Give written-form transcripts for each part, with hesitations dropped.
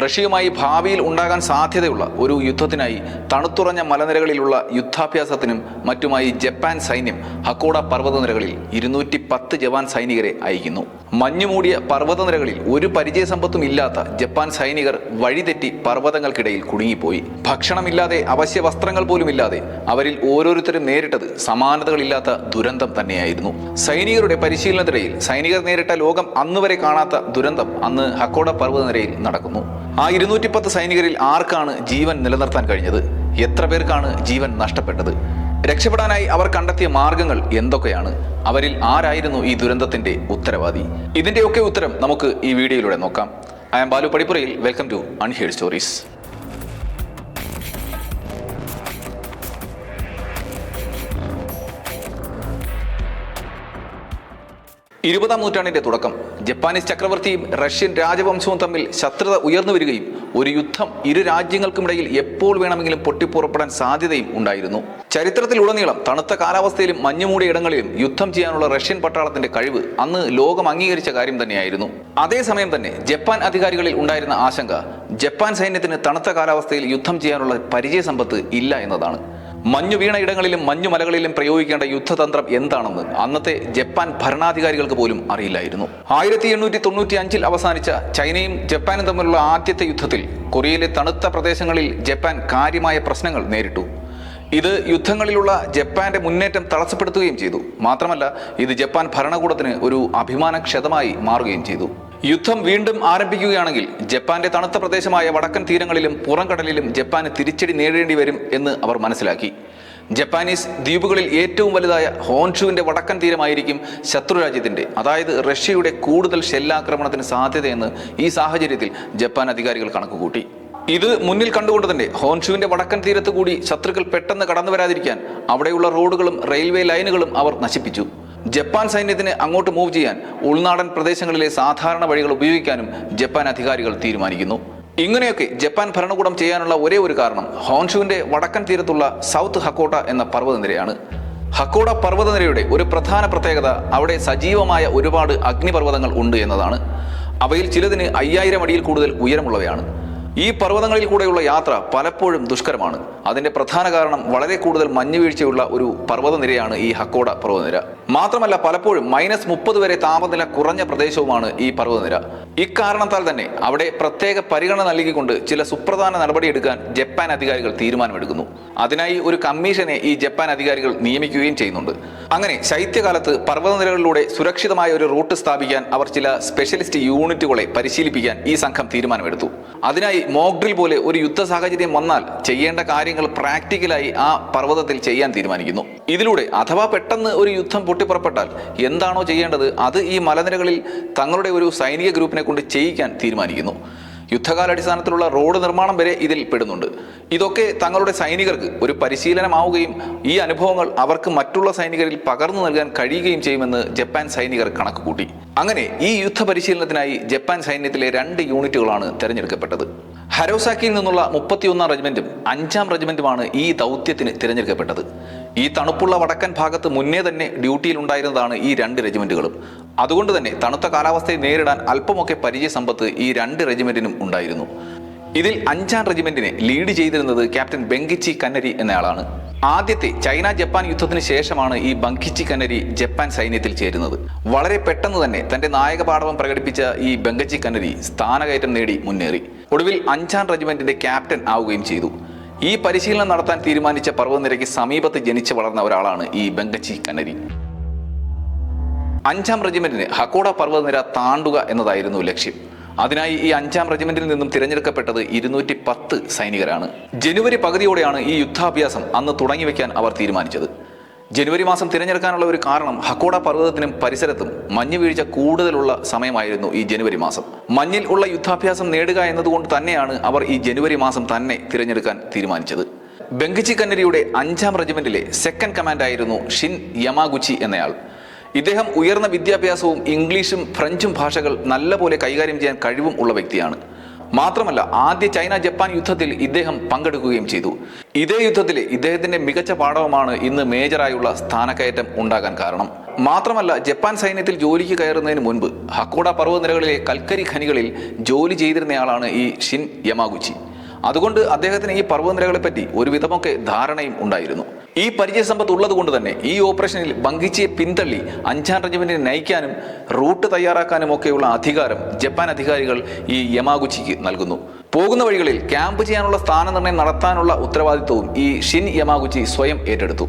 റഷ്യയുമായി ഭാവിയിൽ ഉണ്ടാകാൻ സാധ്യതയുള്ള ഒരു യുദ്ധത്തിനായി തണുത്തുറഞ്ഞ മലനിരകളിലുള്ള യുദ്ധാഭ്യാസത്തിനും മറ്റുമായി ജപ്പാൻ സൈന്യം ഹക്കോഡ പർവ്വതനിരകളിൽ 210 ജവാൻ സൈനികരെ അയക്കുന്നു. മഞ്ഞുമൂടിയ പർവ്വതനിരകളിൽ ഒരു പരിചയസമ്പത്തും ഇല്ലാത്ത ജപ്പാൻ സൈനികർ വഴിതെറ്റി പർവ്വതങ്ങൾക്കിടയിൽ കുടുങ്ങിപ്പോയി. ഭക്ഷണമില്ലാതെ, അവശ്യ വസ്ത്രങ്ങൾ പോലുമില്ലാതെ അവരിൽ ഓരോരുത്തരും നേരിട്ടത് സമാനതകളില്ലാത്ത ദുരന്തം തന്നെയായിരുന്നു. സൈനികരുടെ പരിശീലനത്തിനിടയിൽ സൈനികർ നേരിട്ട ലോകം അന്നുവരെ കാണാത്ത ദുരന്തം അന്ന് ഹക്കോഡ പർവ്വതനിരയിൽ നടക്കുന്നു. ആ 210 സൈനികരിൽ ആർക്കാണ് ജീവൻ നിലനിർത്താൻ കഴിഞ്ഞത്? എത്ര പേർക്കാണ് ജീവൻ നഷ്ടപ്പെട്ടത്? രക്ഷപ്പെടാനായി അവർ കണ്ടെത്തിയ മാർഗങ്ങൾ എന്തൊക്കെയാണ്? അവരിൽ ആരായിരുന്നു ഈ ദുരന്തത്തിന്റെ ഉത്തരവാദി? ഇതിന്റെയൊക്കെ ഉത്തരം നമുക്ക് ഈ വീഡിയോയിലൂടെ നോക്കാം. I am Balu Padippurayil. Welcome to unheard stories. 20-ാം നൂറ്റാണ്ടിന്റെ തുടക്കം. ജപ്പാനീസ് ചക്രവർത്തിയും റഷ്യൻ രാജവംശവും തമ്മിൽ ശത്രുത ഉയർന്നു വരികയും ഒരു യുദ്ധം ഇരു രാജ്യങ്ങൾക്കുമിടയിൽ എപ്പോൾ വേണമെങ്കിലും പൊട്ടിപ്പുറപ്പെടാൻ സാധ്യതയും ഉണ്ടായിരുന്നു. ചരിത്രത്തിലുടനീളം തണുത്ത കാലാവസ്ഥയിലും മഞ്ഞുമൂടിയ ഇടങ്ങളിലും യുദ്ധം ചെയ്യാനുള്ള റഷ്യൻ പട്ടാളത്തിന്റെ കഴിവ് അന്ന് ലോകം അംഗീകരിച്ച കാര്യം തന്നെയായിരുന്നു. അതേസമയം തന്നെ ജപ്പാൻ അധികാരികളിൽ ഉണ്ടായിരുന്ന ആശങ്ക ജപ്പാൻ സൈന്യത്തിന് തണുത്ത കാലാവസ്ഥയിൽ യുദ്ധം ചെയ്യാനുള്ള പരിചയസമ്പത്ത് ഇല്ല എന്നതാണ്. മഞ്ഞു വീണ ഇടങ്ങളിലും മഞ്ഞുമലകളിലും പ്രയോഗിക്കേണ്ട യുദ്ധതന്ത്രം എന്താണെന്ന് അന്നത്തെ ജപ്പാൻ ഭരണാധികാരികൾക്ക് പോലും അറിയില്ലായിരുന്നു. 1895 അവസാനിച്ച ചൈനയും ജപ്പാനും തമ്മിലുള്ള ആദ്യത്തെ യുദ്ധത്തിൽ കൊറിയയിലെ തണുത്ത പ്രദേശങ്ങളിൽ ജപ്പാൻ കാര്യമായ പ്രശ്നങ്ങൾ നേരിട്ടു. ഇത് യുദ്ധങ്ങളിലുള്ള ജപ്പാന്റെ മുന്നേറ്റം തടസ്സപ്പെടുത്തുകയും ചെയ്തു. മാത്രമല്ല, ഇത് ജപ്പാൻ ഭരണകൂടത്തിന് ഒരു അഭിമാനക്ഷതമായി മാറുകയും ചെയ്തു. യുദ്ധം വീണ്ടും ആരംഭിക്കുകയാണെങ്കിൽ ജപ്പാന്റെ തണുത്ത പ്രദേശമായ വടക്കൻ തീരങ്ങളിലും പുറംകടലിലും ജപ്പാന് തിരിച്ചടി നേരിടേണ്ടി വരും എന്ന് അവർ മനസ്സിലാക്കി. ജപ്പാനീസ് ദ്വീപുകളിൽ ഏറ്റവും വലുതായ ഹോൻഷുവിന്റെ വടക്കൻ തീരമായിരിക്കും ശത്രുരാജ്യത്തിന്റെ, അതായത് റഷ്യയുടെ കൂടുതൽ ഷെല്ലാക്രമണത്തിന് സാധ്യതയെന്ന് ഈ സാഹചര്യത്തിൽ ജപ്പാൻ അധികാരികൾ കണക്കുകൂട്ടി. ഇത് മുന്നിൽ കണ്ടുകൊണ്ട് തന്നെ ഹോൻഷുവിന്റെ വടക്കൻ തീരത്ത് കൂടി ശത്രുക്കൾ പെട്ടെന്ന് കടന്നു വരാതിരിക്കാൻ അവിടെയുള്ള റോഡുകളും റെയിൽവേ ലൈനുകളും അവർ നശിപ്പിച്ചു. ജപ്പാൻ സൈന്യത്തിന് അങ്ങോട്ട് മൂവ് ചെയ്യാൻ ഉൾനാടൻ പ്രദേശങ്ങളിലെ സാധാരണ വഴികൾ ഉപയോഗിക്കാനും ജപ്പാൻ അധികാരികൾ തീരുമാനിക്കുന്നു. ഇങ്ങനെയൊക്കെ ജപ്പാൻ ഭരണകൂടം ചെയ്യാനുള്ള ഒരേ ഒരു കാരണം ഹോൻഷുവിന്റെ വടക്കൻ തീരത്തുള്ള സൗത്ത് ഹക്കോഡ എന്ന പർവ്വതനിരയാണ്. ഹക്കോഡ പർവ്വതനിരയുടെ ഒരു പ്രധാന പ്രത്യേകത അവിടെ സജീവമായ ഒരുപാട് അഗ്നിപർവ്വതങ്ങൾ ഉണ്ട് എന്നതാണ്. അവയിൽ ചിലതിന് 5000 അടിയിൽ കൂടുതൽ ഉയരമുള്ളവയാണ്. ഈ പർവ്വതങ്ങളിൽ കൂടെയുള്ള യാത്ര പലപ്പോഴും ദുഷ്കരമാണ്. അതിന്റെ പ്രധാന കാരണം വളരെ കൂടുതൽ മഞ്ഞുവീഴ്ചയുള്ള ഒരു പർവ്വതനിരയാണ് ഈ ഹക്കോഡ പർവ്വതനിര. മാത്രമല്ല, പലപ്പോഴും -30 വരെ താപനില കുറഞ്ഞ പ്രദേശവുമാണ് ഈ പർവ്വതനിര. ഇക്കാരണത്താൽ തന്നെ അവിടെ പ്രത്യേക പരിഗണന നൽകിക്കൊണ്ട് ചില സുപ്രധാന നടപടിയെടുക്കാൻ ജപ്പാൻ അധികാരികൾ തീരുമാനമെടുക്കുന്നു. അതിനായി ഒരു കമ്മീഷനെ ഈ ജപ്പാൻ അധികാരികൾ നിയമിക്കുകയും ചെയ്യുന്നുണ്ട്. അങ്ങനെ ശൈത്യകാലത്ത് പർവ്വതനിരകളിലൂടെ സുരക്ഷിതമായ ഒരു റൂട്ട് സ്ഥാപിക്കാൻ അവർ ചില സ്പെഷ്യലിസ്റ്റ് യൂണിറ്റുകളെ പരിശീലിപ്പിക്കാൻ ഈ സംഘം തീരുമാനമെടുത്തു. അതിനായി മോക്ക് ഡ്രിൽ പോലെ ഒരു യുദ്ധ സാഹചര്യം വന്നാൽ ചെയ്യേണ്ട കാര്യങ്ങൾ പ്രാക്ടിക്കലായി ആ പർവ്വതത്തിൽ ചെയ്യാൻ തീരുമാനിക്കുന്നു. ഇതിലൂടെ അഥവാ പെട്ടെന്ന് ഒരു യുദ്ധം പൊട്ടിപ്പുറപ്പെട്ടാൽ എന്താണോ ചെയ്യേണ്ടത് അത് ഈ മലനിരകളിൽ തങ്ങളുടെ ഒരു സൈനിക ഗ്രൂപ്പിനെ കൊണ്ട് ചെയ്യിക്കാൻ തീരുമാനിക്കുന്നു. യുദ്ധകാലാടിസ്ഥാനത്തിലുള്ള റോഡ് നിർമ്മാണം വരെ ഇതിൽ പെടുന്നുണ്ട്. ഇതൊക്കെ തങ്ങളുടെ സൈനികർക്ക് ഒരു പരിശീലനമാവുകയും ഈ അനുഭവങ്ങൾ അവർക്ക് മറ്റുള്ള സൈനികരിൽ പകർന്നു നൽകാൻ കഴിയുകയും ചെയ്യുമെന്ന് ജപ്പാൻ സൈനികർ കണക്കുകൂട്ടി. അങ്ങനെ ഈ യുദ്ധ പരിശീലനത്തിനായി ജപ്പാൻ സൈന്യത്തിലെ 2 യൂണിറ്റുകളാണ് തിരഞ്ഞെടുക്കപ്പെട്ടത്. ഹരോസാക്കിയിൽ നിന്നുള്ള 31-ാം റെജിമെന്റും 5-ാം റെജിമെന്റുമാണ് ഈ ദൗത്യത്തിന് തിരഞ്ഞെടുക്കപ്പെട്ടത്. ഈ തണുപ്പുള്ള വടക്കൻ ഭാഗത്ത് മുന്നേ തന്നെ ഡ്യൂട്ടിയിൽ ഉണ്ടായിരുന്നതാണ് ഈ 2 റെജിമെന്റുകളും. അതുകൊണ്ട് തന്നെ തണുത്ത കാലാവസ്ഥയെ നേരിടാൻ അല്പമൊക്കെ പരിചയസമ്പത്ത് ഈ 2 റെജിമെന്റിനും ഉണ്ടായിരുന്നു. ഇതിൽ 5-ാം റെജിമെന്റിനെ ലീഡ് ചെയ്തിരുന്നത് ക്യാപ്റ്റൻ ബെങ്കിച്ചി കന്നരി എന്നയാളാണ്. ആദ്യത്തെ ചൈന ജപ്പാൻ യുദ്ധത്തിന് ശേഷമാണ് ഈ ബങ്കിച്ചി കന്നരി ജപ്പാൻ സൈന്യത്തിൽ ചേരുന്നത്. വളരെ പെട്ടെന്ന് തന്നെ തന്റെ നായകപാടവം പ്രകടിപ്പിച്ച ഈ ബങ്കിച്ചി കന്നരി സ്ഥാനകയറ്റം നേടി മുന്നേറി. ഒടുവിൽ 5-ാം റെജിമെന്റിന്റെ ക്യാപ്റ്റൻ ആവുകയും ചെയ്തു. ഈ പരിശീലനം നടത്താൻ തീരുമാനിച്ച പർവ്വതനിരയ്ക്ക് സമീപത്ത് ജനിച്ചു വളർന്ന ഒരാളാണ് ഈ ബങ്കിച്ചി കന്നരി. 5-ാം റെജിമെന്റിന് ഹക്കോഡ പർവ്വതനിര താണ്ടുക എന്നതായിരുന്നു ലക്ഷ്യം. അതിനായി ഈ 5-ാം റെജിമെന്റിൽ നിന്നും തിരഞ്ഞെടുക്കപ്പെട്ടത് 210 സൈനികരാണ്. ജനുവരി പകുതിയോടെയാണ് ഈ യുദ്ധാഭ്യാസം അന്ന് തുടങ്ങിവെക്കാൻ അവർ തീരുമാനിച്ചത്. ജനുവരി മാസം തിരഞ്ഞെടുക്കാനുള്ള ഒരു കാരണം ഹക്കോഡ പർവ്വതത്തിനും പരിസരത്തും മഞ്ഞുവീഴ്ച കൂടുതലുള്ള സമയമായിരുന്നു ഈ ജനുവരി മാസം. മഞ്ഞിൽ ഉള്ള യുദ്ധാഭ്യാസം നേടുക എന്നതുകൊണ്ട് തന്നെയാണ് അവർ ഈ ജനുവരി മാസം തന്നെ തിരഞ്ഞെടുക്കാൻ തീരുമാനിച്ചത്. ബങ്കിച്ചി കന്നരിയുടെ 5-ാം റെജിമെന്റിലെ സെക്കൻഡ് കമാൻഡായിരുന്നു ഷിൻ യമാഗുച്ചി എന്നയാൾ. ഇദ്ദേഹം ഉയർന്ന വിദ്യാഭ്യാസവും ഇംഗ്ലീഷും ഫ്രഞ്ചും ഭാഷകൾ നല്ലപോലെ കൈകാര്യം ചെയ്യാൻ കഴിവും ഉള്ള വ്യക്തിയാണ്. മാത്രമല്ല, ആദ്യ ചൈന ജപ്പാൻ യുദ്ധത്തിൽ ഇദ്ദേഹം പങ്കെടുക്കുകയും ചെയ്തു. ഇതേ യുദ്ധത്തിലെ ഇദ്ദേഹത്തിന്റെ മികച്ച പാഠവുമാണ് ഇന്ന് മേജറായുള്ള സ്ഥാനക്കയറ്റം ഉണ്ടാകാൻ കാരണം. മാത്രമല്ല ജപ്പാൻ സൈന്യത്തിൽ ജോലിക്ക് കയറുന്നതിന് മുൻപ് ഹക്കോഡ പർവ്വതനിരകളിലെ കൽക്കരി ഖനികളിൽ ജോലി ചെയ്തിരുന്നയാളാണ് ഈ ഷിൻ യമാഗുച്ചി. അതുകൊണ്ട് അദ്ദേഹത്തിന് ഈ പർവ്വതനിരകളെപ്പറ്റി ഒരുവിധമൊക്കെ ധാരണയും ഉണ്ടായിരുന്നു. ഈ പരിചയസമ്പത്ത് ഉള്ളത് കൊണ്ട് തന്നെ ഈ ഓപ്പറേഷനിൽ ബങ്കിച്ചിയെ പിന്തള്ളി 5ാം റെജിമെന്റിനെ നയിക്കാനും റൂട്ട് തയ്യാറാക്കാനും ഒക്കെയുള്ള അധികാരം ജപ്പാൻ അധികാരികൾ ഈ യമാഗുച്ചിക്ക് നൽകുന്നു. പോകുന്ന വഴികളിൽ ക്യാമ്പ് ചെയ്യാനുള്ള സ്ഥാനനിർണ്ണയം നടത്താനുള്ള ഉത്തരവാദിത്വവും ഈ ഷിൻ യമാഗുച്ചി സ്വയം ഏറ്റെടുത്തു.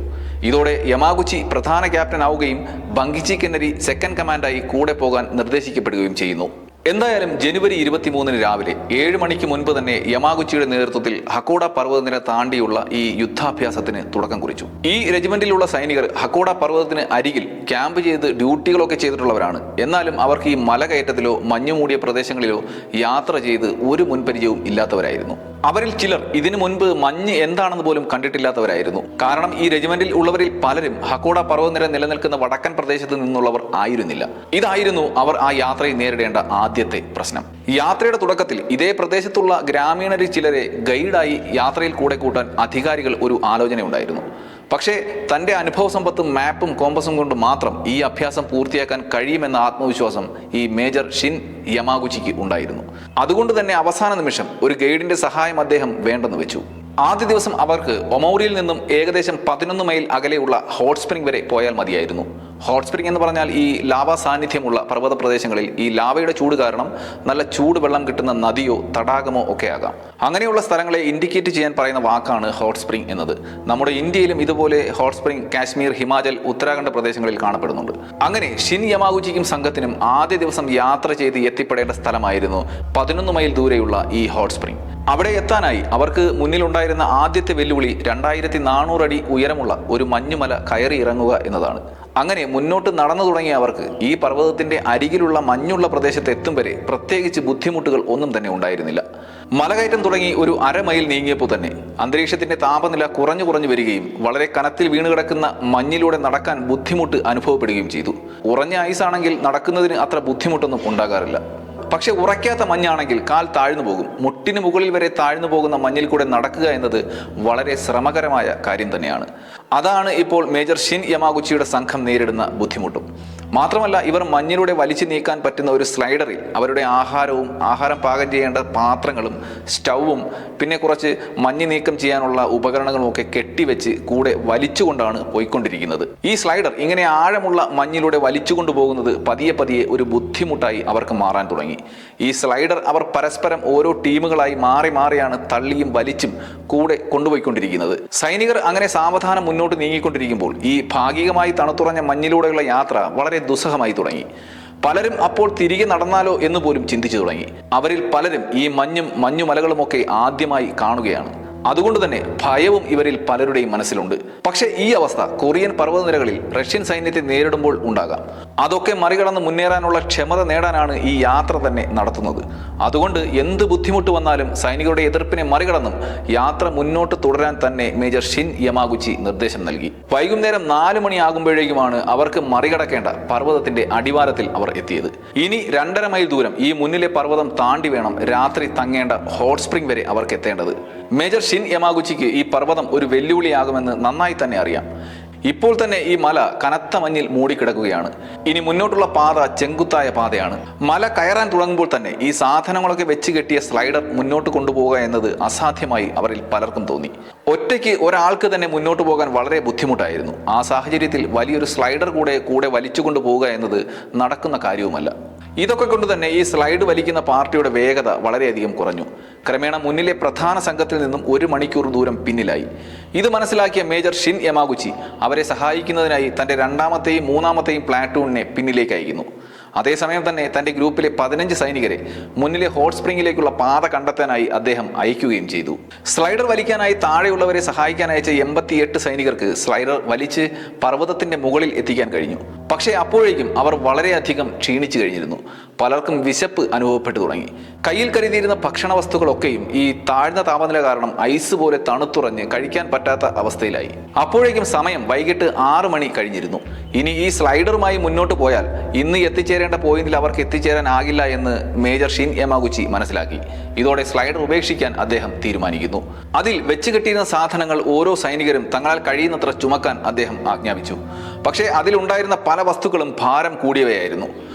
ഇതോടെ യമാഗുച്ചി പ്രധാന ക്യാപ്റ്റൻ ആവുകയും ബങ്കിച്ചി കെന്നരി സെക്കൻഡ് കമാൻഡായി കൂടെ പോകാൻ നിർദ്ദേശിക്കപ്പെടുകയും ചെയ്യുന്നു. എന്തായാലും ജനുവരി 23 രാവിലെ 7 മണിക്ക് മുൻപ് തന്നെ യമാഗുച്ചിയുടെ നേതൃത്വത്തിൽ ഹക്കോഡ പർവ്വതനിര താണ്ടിയുള്ള ഈ യുദ്ധാഭ്യാസത്തിന് തുടക്കം കുറിച്ചു. ഈ റെജിമെന്റിലുള്ള സൈനികർ ഹക്കോഡ പർവ്വതത്തിന് അരികിൽ ക്യാമ്പ് ചെയ്ത് ഡ്യൂട്ടികളൊക്കെ ചെയ്തിട്ടുള്ളവരാണ്. എന്നാലും അവർക്ക് ഈ മലകയറ്റത്തിലോ മഞ്ഞുമൂടിയ പ്രദേശങ്ങളിലോ യാത്ര ചെയ്ത് ഒരു മുൻപരിചയവും ഇല്ലാത്തവരായിരുന്നു. അവരിൽ ചിലർ ഇതിനു മുൻപ് മഞ്ഞ് എന്താണെന്ന് പോലും കണ്ടിട്ടില്ലാത്തവരായിരുന്നു. കാരണം ഈ റെജിമെന്റിൽ ഉള്ളവരിൽ പലരും ഹക്കോഡ പർവ്വതനിര നിലനിൽക്കുന്ന വടക്കൻ പ്രദേശത്ത് നിന്നുള്ളവർ ആയിരുന്നില്ല. ഇതായിരുന്നു അവർ ആ യാത്രയിൽ നേരിടേണ്ട ആദ്യത്തെ പ്രശ്നം. യാത്രയുടെ തുടക്കത്തിൽ ഇതേ പ്രദേശത്തുള്ള ഗ്രാമീണരിൽ ചിലരെ ഗൈഡായി യാത്രയിൽ കൂടെ കൂട്ടാൻ അധികാരികൾ ഒരു ആലോചനയുണ്ടായിരുന്നു. പക്ഷേ തൻ്റെ അനുഭവ സമ്പത്തും മാപ്പും കോമ്പസും കൊണ്ട് മാത്രം ഈ അഭ്യാസം പൂർത്തിയാക്കാൻ കഴിയുമെന്ന ആത്മവിശ്വാസം ഈ മേജർ ഷിൻ യമാഗുച്ചിക്ക് ഉണ്ടായിരുന്നു. അതുകൊണ്ട് തന്നെ അവസാന നിമിഷം ഒരു ഗൈഡിന്റെ സഹായം അദ്ദേഹം വേണ്ടെന്ന് വെച്ചു. ആദ്യ ദിവസം അവർക്ക് ഒമൗറിയിൽ നിന്നും ഏകദേശം 11 മൈൽ അകലെയുള്ള ഹോട്ട് സ്പ്രിംഗ് വരെ പോയാൽ മതിയായിരുന്നു. ഹോട്ട് സ്പ്രിംഗ് എന്ന് പറഞ്ഞാൽ ഈ ലാവ സാന്നിധ്യമുള്ള പർവ്വത പ്രദേശങ്ങളിൽ ഈ ലാവയുടെ ചൂട് കാരണം നല്ല ചൂട് വെള്ളം കിട്ടുന്ന നദിയോ തടാകമോ ഒക്കെ ആകാം. അങ്ങനെയുള്ള സ്ഥലങ്ങളെ ഇൻഡിക്കേറ്റ് ചെയ്യാൻ പറയുന്ന വാക്കാണ് ഹോട്ട് സ്പ്രിംഗ് എന്നത്. നമ്മുടെ ഇന്ത്യയിലും ഇതുപോലെ ഹോട്ട് സ്പ്രിംഗ് കാശ്മീർ, ഹിമാചൽ, ഉത്തരാഖണ്ഡ് പ്രദേശങ്ങളിൽ കാണപ്പെടുന്നുണ്ട്. അങ്ങനെ ഷിൻ യമാഗുച്ചിക്കും സംഘത്തിനും ആദ്യ ദിവസം യാത്ര ചെയ്ത് എത്തിപ്പെടേണ്ട സ്ഥലമായിരുന്നു 11 മൈൽ ദൂരെയുള്ള ഈ ഹോട്ട് സ്പ്രിംഗ്. അവിടെ എത്താനായി അവർക്ക് മുന്നിലുണ്ടായിരുന്ന ആദ്യത്തെ വെല്ലുവിളി 2400 അടി ഉയരമുള്ള ഒരു മഞ്ഞുമല കയറി ഇറങ്ങുക എന്നതാണ്. അങ്ങനെ മുന്നോട്ട് നടന്നു തുടങ്ങിയ അവർക്ക് ഈ പർവ്വതത്തിന്റെ അരികിലുള്ള മഞ്ഞുള്ള പ്രദേശത്ത് എത്തും വരെ പ്രത്യേകിച്ച് ബുദ്ധിമുട്ടുകൾ ഒന്നും തന്നെ ഉണ്ടായിരുന്നില്ല. മലകയറ്റം തുടങ്ങി ഒരു 1/2 മൈൽ നീങ്ങിയപ്പോൾ തന്നെ അന്തരീക്ഷത്തിന്റെ താപനില കുറഞ്ഞു വരികയും വളരെ കനത്തിൽ വീണുകിടക്കുന്ന മഞ്ഞിലൂടെ നടക്കാൻ ബുദ്ധിമുട്ട് അനുഭവപ്പെടുകയും ചെയ്തു. ഉറഞ്ഞ ഐസാണെങ്കിൽ നടക്കുന്നതിന് അത്ര ബുദ്ധിമുട്ടൊന്നും ഉണ്ടാകാറില്ല. പക്ഷെ ഉറയ്ക്കാത്ത മഞ്ഞാണെങ്കിൽ കാൽ താഴ്ന്നു പോകും. മുട്ടിന് മുകളിൽ വരെ താഴ്ന്നു പോകുന്ന മഞ്ഞിൽ കൂടെ നടക്കുക എന്നത് വളരെ ശ്രമകരമായ കാര്യം തന്നെയാണ്. അതാണ് ഇപ്പോൾ മേജർ ഷിൻ യമാഗുച്ചിയുടെ സംഘം നേരിടുന്ന ബുദ്ധിമുട്ടും. മാത്രമല്ല ഇവർ മഞ്ഞിലൂടെ വലിച്ചു നീക്കാൻ പറ്റുന്ന ഒരു സ്ലൈഡറിൽ അവരുടെ ആഹാരം പാകം ചെയ്യേണ്ട പാത്രങ്ങളും സ്റ്റൗവും പിന്നെ കുറച്ച് മഞ്ഞ് നീക്കം ചെയ്യാനുള്ള ഉപകരണങ്ങളും ഒക്കെ കെട്ടിവെച്ച് കൂടെ വലിച്ചുകൊണ്ടാണ് പോയിക്കൊണ്ടിരിക്കുന്നത്. ഈ സ്ലൈഡർ ഇങ്ങനെ ആഴമുള്ള മഞ്ഞിലൂടെ വലിച്ചുകൊണ്ടു പോകുന്നത് പതിയെ ഒരു ബുദ്ധിമുട്ടായി അവർക്ക് മാറാൻ തുടങ്ങി. ഈ സ്ലൈഡർ അവർ പരസ്പരം ഓരോ ടീമുകളായി മാറിയാണ് തള്ളിയും വലിച്ചും കൂടെ കൊണ്ടുപോയിക്കൊണ്ടിരിക്കുന്നത്. സൈനികർ അങ്ങനെ സാവധാനം മുന്നോട്ട് നീങ്ങിക്കൊണ്ടിരിക്കുമ്പോൾ ഈ ഭാഗികമായി തണുത്തുറഞ്ഞ മഞ്ഞിലൂടെയുള്ള യാത്ര വളരെ ദുസ്സഹമായി തുടങ്ങി. പലരും അപ്പോൾ തിരികെ നടന്നാലോ എന്ന് പോലും ചിന്തിച്ചു തുടങ്ങി. അവരിൽ പലരും ഈ മഞ്ഞുമലകളുമൊക്കെ ആദ്യമായി കാണുകയാണ്. അതുകൊണ്ട് തന്നെ ഭയവും ഇവരിൽ പലരുടെയും മനസ്സിലുണ്ട്. പക്ഷേ ഈ അവസ്ഥ കൊറിയൻ പർവ്വതനിരകളിൽ റഷ്യൻ സൈന്യത്തെ നേരിടുമ്പോൾ ഉണ്ടാകാം. അതൊക്കെ മറികടന്ന് മുന്നേറാനുള്ള ക്ഷമത നേടാനാണ് ഈ യാത്ര തന്നെ നടത്തുന്നത്. അതുകൊണ്ട് എന്ത് ബുദ്ധിമുട്ട് വന്നാലും സൈനികരുടെ എതിർപ്പിനെ മറികടന്നും യാത്ര മുന്നോട്ട് തുടരാൻ തന്നെ മേജർ ഷിൻ യമാഗുച്ചി നിർദ്ദേശം നൽകി. വൈകുന്നേരം 4 മണിയാകുമ്പോഴേക്കുമാണ് അവർക്ക് മറികടക്കേണ്ട പർവ്വതത്തിന്റെ അടിവാരത്തിൽ അവർ എത്തിയത്. ഇനി 2.5 മൈൽ ദൂരം ഈ മുന്നിലെ പർവ്വതം താണ്ടി വേണം രാത്രി തങ്ങേണ്ട ഹോട്ട് സ്പ്രിംഗ് വരെ അവർക്ക് എത്തേണ്ടത്. മേജർ ഷിൻ യമാഗുച്ചിക്ക് ഈ പർവ്വതം ഒരു വെല്ലുവിളിയാകുമെന്ന് നന്നായി തന്നെ അറിയാം. ഇപ്പോൾ തന്നെ ഈ മല കനത്ത മഞ്ഞിൽ മൂടിക്കിടക്കുകയാണ്. ഇനി മുന്നോട്ടുള്ള പാത ചെങ്കുത്തായ പാതയാണ്. മല കയറാൻ തുടങ്ങുമ്പോൾ തന്നെ ഈ സാധനങ്ങളൊക്കെ വെച്ച് കെട്ടിയ സ്ലൈഡർ മുന്നോട്ട് കൊണ്ടുപോവുക എന്നത് അസാധ്യമായി അവരിൽ പലർക്കും തോന്നി. ഒറ്റയ്ക്ക് ഒരാൾക്ക് തന്നെ മുന്നോട്ട് പോകാൻ വളരെ ബുദ്ധിമുട്ടായിരുന്നു. ആ സാഹചര്യത്തിൽ വലിയൊരു സ്ലൈഡർ കൂടെ വലിച്ചുകൊണ്ടു പോവുക എന്നത് നടക്കുന്ന കാര്യവുമല്ല. ഇതൊക്കെ കൊണ്ട് തന്നെ ഈ സ്ലൈഡ് വലിക്കുന്ന പാർട്ടിയുടെ വേഗത വളരെയധികം കുറഞ്ഞു. ക്രമേണ മുന്നിലെ പ്രധാന സംഘത്തിൽ നിന്നും 1 മണിക്കൂർ ദൂരം പിന്നിലായി. ഇത് മനസ്സിലാക്കിയ മേജർ ഷിൻ യമാഗുച്ചി അവരെ സഹായിക്കുന്നതിനായി തൻ്റെ 2ാമത്തെയും 3ാമത്തെയും പ്ലാറ്റൂണിനെ പിന്നിലേക്ക് അയക്കുന്നു. അതേസമയം തന്നെ തൻ്റെ ഗ്രൂപ്പിലെ 15 സൈനികരെ മുന്നിലെ ഹോട്ട് സ്പ്രിംഗിലേക്കുള്ള പാത കണ്ടെത്താനായി അദ്ദേഹം അയക്കുകയും ചെയ്തു. സ്ലൈഡർ വലിക്കാനായി താഴെയുള്ളവരെ സഹായിക്കാൻ അയച്ച 88 സൈനികർക്ക് സ്ലൈഡർ വലിച്ച് പർവ്വതത്തിന്റെ മുകളിൽ എത്തിക്കാൻ കഴിഞ്ഞു. പക്ഷേ അപ്പോഴേക്കും അവർ വളരെയധികം ക്ഷീണിച്ചു കഴിഞ്ഞിരുന്നു. പലർക്കും വിശപ്പ് അനുഭവപ്പെട്ടു തുടങ്ങി. കയ്യിൽ കരുതിയിരുന്ന ഭക്ഷണ വസ്തുക്കളൊക്കെയും ഈ താഴ്ന്ന താപനില കാരണം ഐസ് പോലെ തണുത്തുറഞ്ഞ് കഴിക്കാൻ പറ്റാത്ത അവസ്ഥയിലായി. അപ്പോഴേക്കും സമയം വൈകിട്ട് 6 മണി കഴിഞ്ഞിരുന്നു. ഇനി ഈ സ്ലൈഡറുമായി മുന്നോട്ട് പോയാൽ ഇന്ന് എത്തിച്ചേരേണ്ട എത്തിച്ചേരേണ്ട പോയിന്റിൽ അവർക്ക് എത്തിച്ചേരാനാകില്ല എന്ന് മേജർ ഷിൻ യമാഗുച്ചി മനസ്സിലാക്കി. ഇതോടെ സ്ലൈഡർ ഉപേക്ഷിക്കാൻ അദ്ദേഹം തീരുമാനിക്കുന്നു. അതിൽ വെച്ച് കെട്ടിയിരുന്ന സാധനങ്ങൾ ഓരോ സൈനികരും തങ്ങളാൽ കഴിയുന്നത്ര ചുമക്കാൻ അദ്ദേഹം ആജ്ഞാപിച്ചു. പക്ഷേ അതിലുണ്ടായിരുന്ന പല വസ്തുക്കളും ഭാരം കൂടിയവയായിരുന്നു.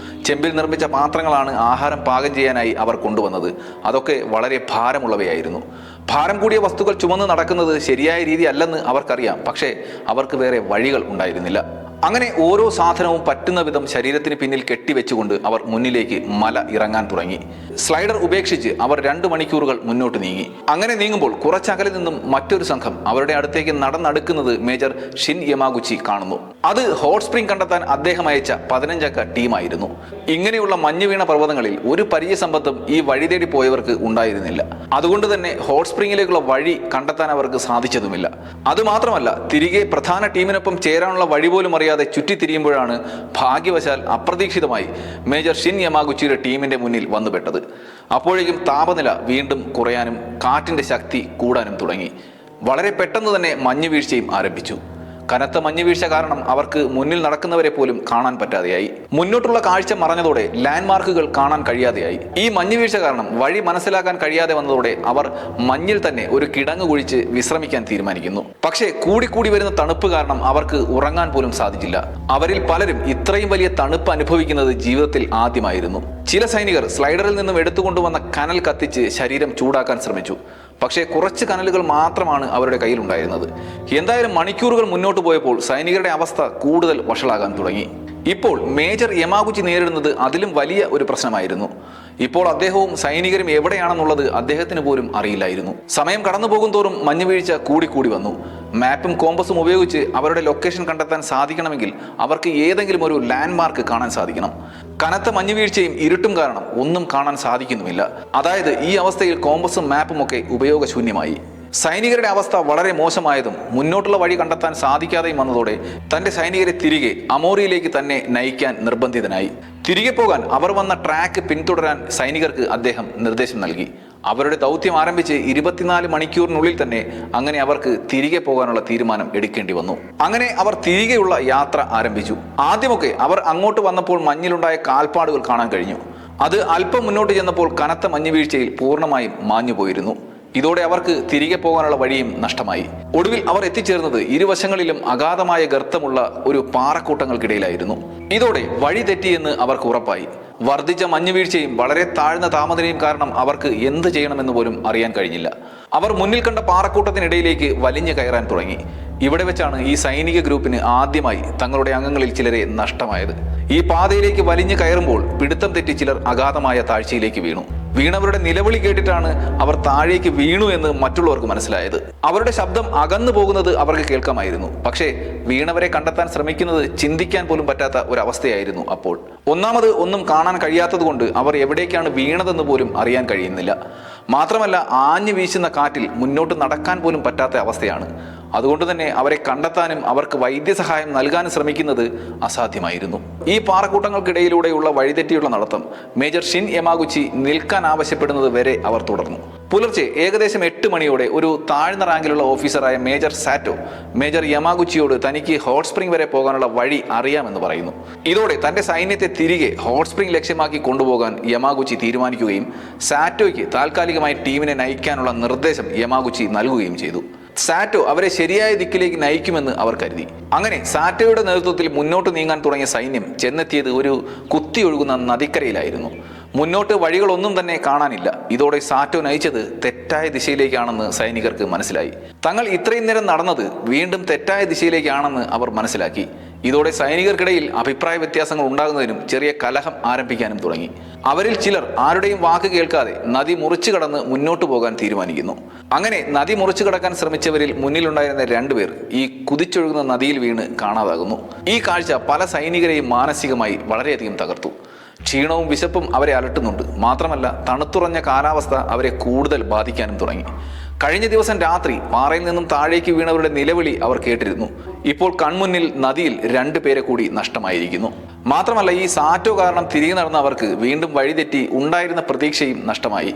ചെമ്പിൽ നിർമ്മിച്ച പാത്രങ്ങളാണ് ആഹാരം പാകം ചെയ്യാനായി അവർ കൊണ്ടുവന്നത്. അതൊക്കെ വളരെ ഭാരമുള്ളവയായിരുന്നു. ഭാരം കൂടിയ വസ്തുക്കൾ ചുമന്ന് നടക്കുന്നത് ശരിയായ രീതി അല്ലെന്ന് അവർക്കറിയാം. പക്ഷേ അവർക്ക് വേറെ വഴികൾ ഉണ്ടായിരുന്നില്ല. അങ്ങനെ ഓരോ സാധനവും പറ്റുന്ന വിധം ശരീരത്തിന് പിന്നിൽ കെട്ടിവെച്ചുകൊണ്ട് അവർ മുന്നിലേക്ക് മല ഇറങ്ങാൻ തുടങ്ങി. സ്ലൈഡർ ഉപേക്ഷിച്ച് അവർ 2 മണിക്കൂറുകൾ മുന്നോട്ട് നീങ്ങി. അങ്ങനെ നീങ്ങുമ്പോൾ കുറച്ചകലിൽ നിന്നും മറ്റൊരു സംഘം അവരുടെ അടുത്തേക്ക് നടന്നെടുക്കുന്നത് മേജർ ഷിൻ യമാഗുച്ചി കാണുന്നു. അത് ഹോട്ട് സ്പ്രിംഗ് കണ്ടെത്താൻ അദ്ദേഹം അയച്ച 15 അംഗ ടീമായിരുന്നു. ഇങ്ങനെയുള്ള മഞ്ഞ് വീണ പർവ്വതങ്ങളിൽ ഒരു പരിചയസമ്പത്തും ഈ വഴി തേടി പോയവർക്ക് ഉണ്ടായിരുന്നില്ല. അതുകൊണ്ട് തന്നെ ഹോട്ട് സ്പ്രിംഗിലേക്കുള്ള വഴി കണ്ടെത്താൻ അവർക്ക് സാധിച്ചതുമില്ല. അതുമാത്രമല്ല, തിരികെ പ്രധാന ടീമിനൊപ്പം ചേരാനുള്ള വഴി പോലും അറിയാതെ ചുറ്റിത്തിരിയുമ്പോഴാണ് ഭാഗ്യവശാൽ അപ്രതീക്ഷിതമായി മേജർ ഷിൻ യമാഗുച്ചിയുടെ ടീമിന്റെ മുന്നിൽ വന്നുപെട്ടത്. അപ്പോഴേക്കും താപനില വീണ്ടും കുറയാനും കാറ്റിന്റെ ശക്തി കൂടാനും തുടങ്ങി. വളരെ പെട്ടെന്ന് തന്നെ മഞ്ഞുവീഴ്ചയും ആരംഭിച്ചു. കനത്ത മഞ്ഞുവീഴ്ച കാരണം അവർക്ക് മുന്നിൽ നടക്കുന്നവരെ പോലും കാണാൻ പറ്റാതെയായി. മുന്നോട്ടുള്ള കാഴ്ച മറഞ്ഞതോടെ ലാൻഡ്മാർക്കുകൾ കാണാൻ കഴിയാതെയായി. ഈ മഞ്ഞുവീഴ്ച കാരണം വഴി മനസ്സിലാക്കാൻ കഴിയാതെ വന്നതോടെ അവർ മഞ്ഞിൽ തന്നെ ഒരു കിടങ്ങ് കുഴിച്ച് വിശ്രമിക്കാൻ തീരുമാനിക്കുന്നു. പക്ഷേ കൂടിക്കൂടി വരുന്ന തണുപ്പ് കാരണം അവർക്ക് ഉറങ്ങാൻ പോലും സാധിച്ചില്ല. അവരിൽ പലരും ഇത്രയും വലിയ തണുപ്പ് അനുഭവിക്കുന്നത് ജീവിതത്തിൽ ആദ്യമായിരുന്നു. ചില സൈനികർ സ്ലൈഡറിൽ നിന്നും എടുത്തുകൊണ്ടുവന്ന കനൽ കത്തിച്ച് ശരീരം ചൂടാക്കാൻ ശ്രമിച്ചു. പക്ഷേ കുറച്ച് കനലുകൾ മാത്രമാണ് അവരുടെ കയ്യിലുണ്ടായിരുന്നത്. എന്തായാലും മണിക്കൂറുകൾ മുന്നോട്ട് പോയപ്പോൾ സൈനികരുടെ അവസ്ഥ കൂടുതൽ വഷളാകാൻ തുടങ്ങി. ഇപ്പോൾ മേജർ യമാഗുച്ചി നേരിടുന്നത് അതിലും വലിയ ഒരു പ്രശ്നമായിരുന്നു. ഇപ്പോൾ അദ്ദേഹവും സൈനികരും എവിടെയാണെന്നുള്ളത് അദ്ദേഹത്തിന് പോലും അറിയില്ലായിരുന്നു. സമയം കടന്നു പോകും തോറും മഞ്ഞുവീഴ്ച കൂടിക്കൂടി വന്നു. മാപ്പും കോമ്പസും ഉപയോഗിച്ച് അവരുടെ ലൊക്കേഷൻ കണ്ടെത്താൻ സാധിക്കണമെങ്കിൽ അവർക്ക് ഏതെങ്കിലും ഒരു ലാൻഡ്മാർക്ക് കാണാൻ സാധിക്കണം. കനത്ത മഞ്ഞുവീഴ്ചയും ഇരുട്ടും കാരണം ഒന്നും കാണാൻ സാധിക്കുന്നുമില്ല. അതായത് ഈ അവസ്ഥയിൽ കോമ്പസും മാപ്പും ഒക്കെ ഉപയോഗശൂന്യമായി. സൈനികരുടെ അവസ്ഥ വളരെ മോശമായതും മുന്നോട്ടുള്ള വഴി കണ്ടെത്താൻ സാധിക്കാതെയും വന്നതോടെ തന്റെ സൈനികരെ തിരികെ അമോറിയിലേക്ക് തന്നെ നയിക്കാൻ നിർബന്ധിതനായി. തിരികെ പോകാൻ അവർ വന്ന ട്രാക്ക് പിന്തുടരാൻ സൈനികർക്ക് അദ്ദേഹം നിർദ്ദേശം നൽകി. അവരുടെ ദൗത്യം ആരംഭിച്ച് 24 മണിക്കൂറിനുള്ളിൽ തന്നെ അങ്ങനെ അവർക്ക് തിരികെ പോകാനുള്ള തീരുമാനം എടുക്കേണ്ടി വന്നു. അങ്ങനെ അവർ തിരികെയുള്ള യാത്ര ആരംഭിച്ചു. ആദ്യമൊക്കെ അവർ അങ്ങോട്ട് വന്നപ്പോൾ മഞ്ഞിലുണ്ടായ കാൽപ്പാടുകൾ കാണാൻ കഴിഞ്ഞു. അത് അല്പം മുന്നോട്ട് ചെന്നപ്പോൾ കനത്ത മഞ്ഞുവീഴ്ചയിൽ പൂർണ്ണമായും മാഞ്ഞുപോയിരുന്നു. ഇതോടെ അവർക്ക് തിരികെ പോകാനുള്ള വഴിയും നഷ്ടമായി. ഒടുവിൽ അവർ എത്തിച്ചേർന്നത് ഇരുവശങ്ങളിലും അഗാധമായ ഗർത്തമുള്ള ഒരു പാറക്കൂട്ടങ്ങൾക്കിടയിലായിരുന്നു. ഇതോടെ വഴി തെറ്റിയെന്ന് അവർക്ക് ഉറപ്പായി. വർദ്ധിച്ച മഞ്ഞുവീഴ്ചയും വളരെ താഴ്ന്ന താപനിലയും കാരണം അവർക്ക് എന്ത് ചെയ്യണമെന്ന് പോലും അറിയാൻ കഴിഞ്ഞില്ല. അവർ മുന്നിൽ കണ്ട പാറക്കൂട്ടത്തിനിടയിലേക്ക് വലിഞ്ഞു കയറാൻ തുടങ്ങി. ഇവിടെ വെച്ചാണ് ഈ സൈനിക ഗ്രൂപ്പിന് ആദ്യമായി തങ്ങളുടെ അംഗങ്ങളിൽ ചിലരെ നഷ്ടമായത്. ഈ പാതയിലേക്ക് വലിഞ്ഞു കയറുമ്പോൾ പിടുത്തം തെറ്റി ചിലർ അഗാധമായ താഴ്ചയിലേക്ക് വീണു. വീണവരുടെ നിലവിളി കേട്ടിട്ടാണ് അവർ താഴേക്ക് വീണു എന്ന് മറ്റുള്ളവർക്ക് മനസ്സിലായത്. അവരുടെ ശബ്ദം അകന്നു പോകുന്നത് അവർക്ക് കേൾക്കാമായിരുന്നു. പക്ഷേ വീണവരെ കണ്ടെത്താൻ ശ്രമിക്കുന്നത് ചിന്തിക്കാൻ പോലും പറ്റാത്ത ഒരവസ്ഥയായിരുന്നു അപ്പോൾ. ഒന്നാമത് ഒന്നും കാണാൻ കഴിയാത്തത് കൊണ്ട് അവർ എവിടേക്കാണ് വീണതെന്ന് പോലും അറിയാൻ കഴിയുന്നില്ല. മാത്രമല്ല ആഞ്ഞു വീശുന്ന കാറ്റിൽ മുന്നോട്ട് നടക്കാൻ പോലും പറ്റാത്ത അവസ്ഥയാണ്. അതുകൊണ്ട് തന്നെ അവരെ കണ്ടെത്താനും അവർക്ക് വൈദ്യസഹായം നൽകാനും ശ്രമിക്കുന്നത് അസാധ്യമായിരുന്നു. ഈ പാറക്കൂട്ടങ്ങൾക്കിടയിലൂടെയുള്ള വഴിതെറ്റിയുള്ള നടത്തം മേജർ ഷിൻ യമാഗുച്ചി നിൽക്കാൻ ആവശ്യപ്പെടുന്നത് വരെ അവർ തുടർന്നു. പുലർച്ചെ ഏകദേശം 8 മണിയോടെ ഒരു താഴ്ന്ന റാങ്കിലുള്ള ഓഫീസറായ മേജർ സാറ്റോ മേജർ യമാഗുച്ചിയോട് തനിക്ക് ഹോട്ട് സ്പ്രിംഗ് വരെ പോകാനുള്ള വഴി അറിയാമെന്ന് പറയുന്നു. ഇതോടെ തന്റെ സൈന്യത്തെ തിരികെ ഹോട്ട് സ്പ്രിംഗ് ലക്ഷ്യമാക്കി കൊണ്ടുപോകാൻ യമാഗുച്ചി തീരുമാനിക്കുകയും സാറ്റോയ്ക്ക് താൽക്കാലികമായി ടീമിനെ നയിക്കാനുള്ള നിർദ്ദേശം യമാഗുച്ചി നൽകുകയും ചെയ്തു. സാറ്റോ അവരെ ശരിയായ ദിക്കിലേക്ക് നയിക്കുമെന്ന് അവർ കരുതി. അങ്ങനെ സാറ്റോയുടെ നേതൃത്വത്തിൽ മുന്നോട്ട് നീങ്ങാൻ തുടങ്ങിയ സൈന്യം ചെന്നെത്തിയത് ഒരു കുത്തിയൊഴുകുന്ന നദിക്കരയിലായിരുന്നു. മുന്നോട്ട് വഴികളൊന്നും തന്നെ കാണാനില്ല. ഇതോടെ സാറ്റോ നയിച്ചത് തെറ്റായ ദിശയിലേക്കാണെന്ന് സൈനികർക്ക് മനസ്സിലായി. തങ്ങൾ ഇത്രയും നേരം നടന്നത് വീണ്ടും തെറ്റായ ദിശയിലേക്കാണെന്ന് അവർ മനസ്സിലാക്കി. ഇതോടെ സൈനികർക്കിടയിൽ അഭിപ്രായ വ്യത്യാസങ്ങൾ ഉണ്ടാകുന്നതിനും ചെറിയ കലഹം ആരംഭിക്കാനും തുടങ്ങി. അവരിൽ ചിലർ ആരുടെയും വാക്ക് കേൾക്കാതെ നദി മുറിച്ചു കടന്ന് മുന്നോട്ട് പോകാൻ തീരുമാനിക്കുന്നു. അങ്ങനെ നദി മുറിച്ചു കടക്കാൻ ശ്രമിച്ചവരിൽ മുന്നിലുണ്ടായിരുന്ന 2 പേർ ഈ കുതിച്ചൊഴുകുന്ന നദിയിൽ വീണ് കാണാതാകുന്നു. ഈ കാഴ്ച പല സൈനികരെയും മാനസികമായി വളരെയധികം തകർത്തു. ക്ഷീണവും വിശപ്പും അവരെ അലട്ടുന്നുണ്ട്. മാത്രമല്ല തണുത്തുറഞ്ഞ കാലാവസ്ഥ അവരെ കൂടുതൽ ബാധിക്കാനും തുടങ്ങി. കഴിഞ്ഞ ദിവസം രാത്രി പാറയിൽ നിന്നും താഴേക്ക് വീണവരുടെ നിലവിളി അവർ കേട്ടിരുന്നു. ഇപ്പോൾ കൺമുന്നിൽ നദിയിൽ 2 പേരെ കൂടി നഷ്ടമായിരിക്കുന്നു. മാത്രമല്ല ഈ സാറ്റോ കാരണം തിരികെ നടന്ന അവർക്ക് വീണ്ടും വഴിതെറ്റി ഉണ്ടായിരുന്ന പ്രതീക്ഷയും നഷ്ടമായി.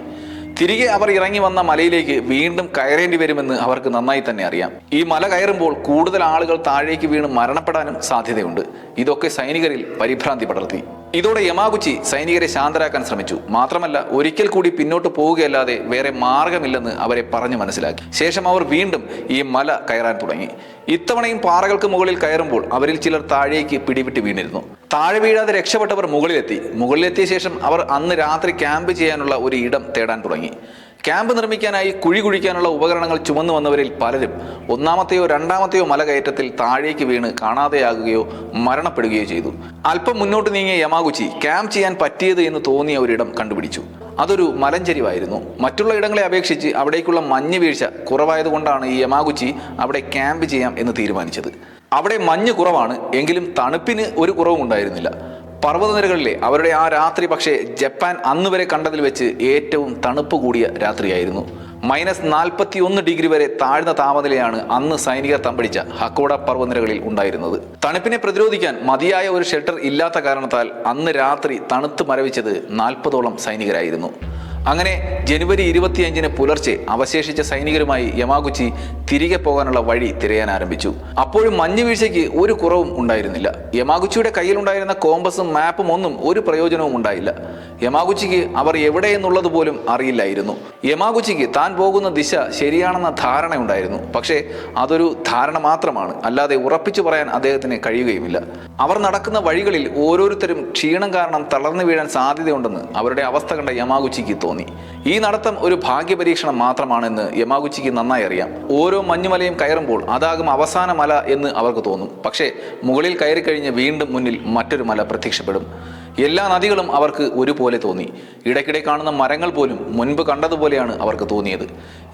തിരികെ അവർ ഇറങ്ങി വന്ന മലയിലേക്ക് വീണ്ടും കയറേണ്ടി വരുമെന്ന് അവർക്ക് നന്നായി തന്നെ അറിയാം. ഈ മല കയറുമ്പോൾ കൂടുതൽ ആളുകൾ താഴേക്ക് വീണ് മരണപ്പെടാനും സാധ്യതയുണ്ട്. ഇതൊക്കെ സൈനികരിൽ പരിഭ്രാന്തി പടർത്തി. ഇതോടെ യമാഗുച്ചി സൈനികരെ ശാന്തരാക്കാൻ ശ്രമിച്ചു. മാത്രമല്ല ഒരിക്കൽ കൂടി പിന്നോട്ട് പോവുകയല്ലാതെ വേറെ മാർഗമില്ലെന്ന് അവരെ പറഞ്ഞു മനസ്സിലാക്കി. ശേഷം അവർ വീണ്ടും ഈ മല കയറാൻ തുടങ്ങി. ഇത്തവണയും പാറകൾക്ക് മുകളിൽ കയറുമ്പോൾ അവരിൽ ചിലർ താഴേക്ക് പിടിവിട്ട് വീണിരുന്നു. താഴെ വീഴാതെ രക്ഷപ്പെട്ടവർ മുകളിലെത്തിയ ശേഷം അവർ അന്ന് രാത്രി ക്യാമ്പ് ചെയ്യാനുള്ള ഒരു ഇടം തേടാൻ തുടങ്ങി. ക്യാമ്പ് നിർമ്മിക്കാനായി കുഴി കുഴിക്കാനുള്ള ഉപകരണങ്ങൾ ചുമന്നു വന്നവരിൽ പലരും ഒന്നാമത്തെയോ രണ്ടാമത്തെയോ മലകയറ്റത്തിൽ താഴേക്ക് വീണ് കാണാതെയാകുകയോ മരണപ്പെടുകയോ ചെയ്തു. അല്പം മുന്നോട്ട് നീങ്ങിയ യമാഗുച്ചി ക്യാമ്പ് ചെയ്യാൻ പറ്റിയത് എന്ന് തോന്നിയ ഒരിടം കണ്ടുപിടിച്ചു. അതൊരു മലഞ്ചരിവായിരുന്നു. മറ്റുള്ള ഇടങ്ങളെ അപേക്ഷിച്ച് അവിടേക്കുള്ള മഞ്ഞ് വീഴ്ച കുറവായതുകൊണ്ടാണ് ഈ യമാഗുച്ചി അവിടെ ക്യാമ്പ് ചെയ്യാം എന്ന് തീരുമാനിച്ചത്. അവിടെ മഞ്ഞ് കുറവാണ്, എങ്കിലും തണുപ്പിന് ഒരു കുറവും ഉണ്ടായിരുന്നില്ല. പർവ്വതനിരകളിലെ അവരുടെ ആ രാത്രി പക്ഷേ ജപ്പാൻ അന്ന് വരെ കണ്ടതിൽ വെച്ച് ഏറ്റവും തണുപ്പ് കൂടിയ രാത്രിയായിരുന്നു. -41 വരെ താഴ്ന്ന താപനിലയാണ് അന്ന് സൈനികർ തമ്പടിച്ച ഹക്കോഡ പർവ്വതനിരകളിൽ ഉണ്ടായിരുന്നത്. തണുപ്പിനെ പ്രതിരോധിക്കാൻ മതിയായ ഒരു ഷെൽട്ടർ ഇല്ലാത്ത കാരണത്താൽ അന്ന് രാത്രി തണുത്ത് മരവിച്ചത് 40ഓളം സൈനികരായിരുന്നു. അങ്ങനെ ജനുവരി 25 പുലർച്ചെ അവശേഷിച്ച സൈനികരുമായി യമാഗുച്ചി തിരികെ പോകാനുള്ള വഴി തിരയാൻ ആരംഭിച്ചു. അപ്പോഴും മഞ്ഞ് വീഴ്ചയ്ക്ക് ഒരു കുറവും ഉണ്ടായിരുന്നില്ല. യമാഗുച്ചിയുടെ കയ്യിലുണ്ടായിരുന്ന കോമ്പസും മാപ്പും ഒന്നും ഒരു പ്രയോജനവും ഉണ്ടായില്ല. യമാഗുച്ചിക്ക് അവർ എവിടെയെന്നുള്ളത് പോലും അറിയില്ലായിരുന്നു. യമാഗുച്ചിക്ക് താൻ പോകുന്ന ദിശ ശരിയാണെന്ന ധാരണയുണ്ടായിരുന്നു. പക്ഷേ അതൊരു ധാരണ മാത്രമാണ്, അല്ലാതെ ഉറപ്പിച്ചു പറയാൻ അദ്ദേഹത്തിന് കഴിയുകയുമില്ല. അവർ നടക്കുന്ന വഴികളിൽ ഓരോരുത്തരും ക്ഷീണം കാരണം തളർന്നു വീഴാൻ സാധ്യതയുണ്ടെന്ന് അവരുടെ അവസ്ഥ കണ്ട യമാഗുച്ചിക്ക് തോന്നി. ഈ നടത്തം ഒരു ഭാഗ്യപരീക്ഷണം മാത്രമാണെന്ന് യമാഗുച്ചിക്ക് നന്നായി അറിയാം. ഓരോ മഞ്ഞുമലയും കയറുമ്പോൾ അതാകും അവസാന മല എന്ന് അവർക്ക് തോന്നും. പക്ഷേ മുകളിൽ കയറിക്കഴിഞ്ഞ് വീണ്ടും മുന്നിൽ മറ്റൊരു മല പ്രത്യക്ഷപ്പെടും. എല്ലാ നദികളും അവർക്ക് ഒരുപോലെ തോന്നി. ഇടയ്ക്കിടെ കാണുന്ന മരങ്ങൾ പോലും മുൻപ് കണ്ടതുപോലെയാണ് അവർക്ക് തോന്നിയത്.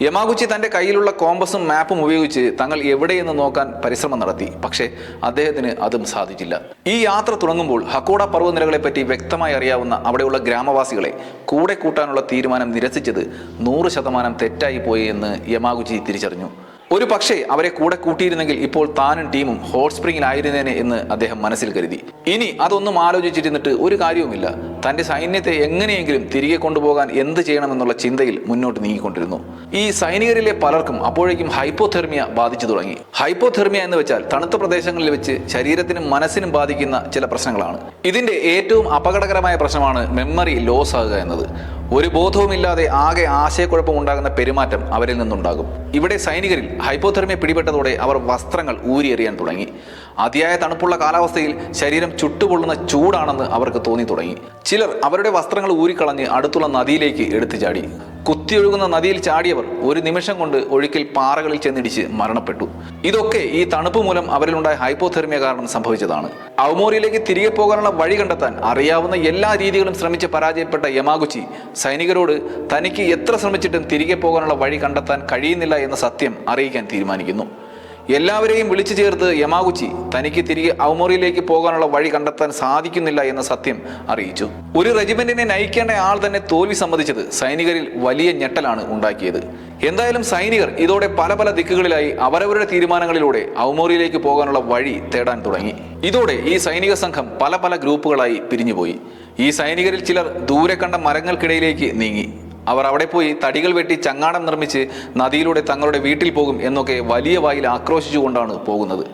യമാഗുച്ചി തൻ്റെ കയ്യിലുള്ള കോമ്പസും മാപ്പും ഉപയോഗിച്ച് തങ്ങൾ എവിടെയെന്ന് നോക്കാൻ പരിശ്രമം നടത്തി. പക്ഷേ അദ്ദേഹത്തിന് അതും സാധിച്ചില്ല. ഈ യാത്ര തുടങ്ങുമ്പോൾ ഹക്കോഡ പർവ്വതനിരകളെപ്പറ്റി വ്യക്തമായി അറിയാവുന്ന അവിടെയുള്ള ഗ്രാമവാസികളെ കൂടെ കൂട്ടാനുള്ള തീരുമാനം നിരസിച്ചത് 100% തെറ്റായി പോയി എന്ന് യമാഗുച്ചി തിരിച്ചറിഞ്ഞു. ഒരു പക്ഷേ അവരെ കൂടെ കൂട്ടിയിരുന്നെങ്കിൽ ഇപ്പോൾ താനും ടീമും ഹോട്ട് സ്പ്രിങ്ങിലായിരുന്നേനെ എന്ന് അദ്ദേഹം മനസ്സിൽ കരുതി. ഇനി അതൊന്നും ആലോചിച്ചിരുന്നിട്ട് ഒരു കാര്യവുമില്ല. തൻ്റെ സൈന്യത്തെ എങ്ങനെയെങ്കിലും തിരികെ കൊണ്ടുപോകാൻ എന്ത് ചെയ്യണമെന്നുള്ള ചിന്തയിൽ മുന്നോട്ട് നീങ്ങിക്കൊണ്ടിരുന്നു. ഈ സൈനികരിലെ പലർക്കും അപ്പോഴേക്കും ഹൈപ്പോതെർമിയ ബാധിച്ചു തുടങ്ങി. ഹൈപ്പോതെർമിയ എന്ന് വെച്ചാൽ തണുത്ത പ്രദേശങ്ങളിൽ വെച്ച് ശരീരത്തിനും മനസ്സിനും ബാധിക്കുന്ന ചില പ്രശ്നങ്ങളാണ്. ഇതിന്റെ ഏറ്റവും അപകടകരമായ പ്രശ്നമാണ് മെമ്മറി ലോസ് ആകുക എന്നത്. ഒരു ബോധവുമില്ലാതെ ആകെ ആശയക്കുഴപ്പം ഉണ്ടാകുന്ന പെരുമാറ്റം അവരിൽ നിന്നുണ്ടാകും. ഇവിടെ സൈനികരിൽ ഹൈപ്പോതെർമിയ പിടിപെട്ടതോടെ അവർ വസ്ത്രങ്ങൾ ഊരിയെറിയാൻ തുടങ്ങി. അതിയായ തണുപ്പുള്ള കാലാവസ്ഥയിൽ ശരീരം ചുട്ടുപൊള്ളുന്ന ചൂടാണെന്ന് അവർക്ക് തോന്നി തുടങ്ങി. ചിലർ അവരുടെ വസ്ത്രങ്ങൾ ഊരിക്കളഞ്ഞ് അടുത്തുള്ള നദിയിലേക്ക് എടുത്തു ചാടി. കുത്തിയൊഴുകുന്ന നദിയിൽ ചാടിയവർ ഒരു നിമിഷം കൊണ്ട് ഒഴുക്കിൽ പാറകളിൽ ചെന്നിടിച്ച് മരണപ്പെട്ടു. ഇതൊക്കെ ഈ തണുപ്പ് മൂലം അവരിലുണ്ടായ ഹൈപ്പോതെർമിയ കാരണം സംഭവിച്ചതാണ്. ഔമോറിയിലേക്ക് തിരികെ പോകാനുള്ള വഴി കണ്ടെത്താൻ അറിയാവുന്ന എല്ലാ രീതികളും ശ്രമിച്ച് പരാജയപ്പെട്ട യമാഗുച്ചി സൈനികരോട് തനിക്ക് എത്ര ശ്രമിച്ചിട്ടും തിരികെ പോകാനുള്ള വഴി കണ്ടെത്താൻ കഴിയുന്നില്ല എന്ന സത്യം അറിയിക്കാൻ തീരുമാനിക്കുന്നു. എല്ലാവരെയും വിളിച്ചു ചേർത്ത് യമാഗുച്ചി തനിക്ക് തിരികെ ഔമോറിയിലേക്ക് പോകാനുള്ള വഴി കണ്ടെത്താൻ സാധിക്കുന്നില്ല എന്ന സത്യം അറിയിച്ചു. ഒരു റെജിമെന്റിനെ നയിക്കേണ്ട ആൾ തന്നെ തോൽവി സമ്മതിച്ചത് സൈനികരിൽ വലിയ ഞെട്ടലാണ് ഉണ്ടാക്കിയത്. എന്തായാലും സൈനികർ ഇതോടെ പല പല ദിക്കുകളിലായി അവരവരുടെ തീരുമാനങ്ങളിലൂടെ ഔമോറിയിലേക്ക് പോകാനുള്ള വഴി തേടാൻ തുടങ്ങി. ഇതോടെ ഈ സൈനിക സംഘം പല പല ഗ്രൂപ്പുകളായി പിരിഞ്ഞുപോയി. ഈ സൈനികരിൽ ചിലർ ദൂരെ കണ്ട മരങ്ങൾക്കിടയിലേക്ക് നീങ്ങി. അവർ അവിടെ പോയി തടികൾ വെട്ടി ചങ്ങാടം നിർമ്മിച്ച് നദിയിലൂടെ തങ്ങളുടെ വീട്ടിൽ പോകും എന്നൊക്കെ വലിയ വായിൽ ആക്രോശിച്ചുകൊണ്ടാണ് പോകുന്നത്.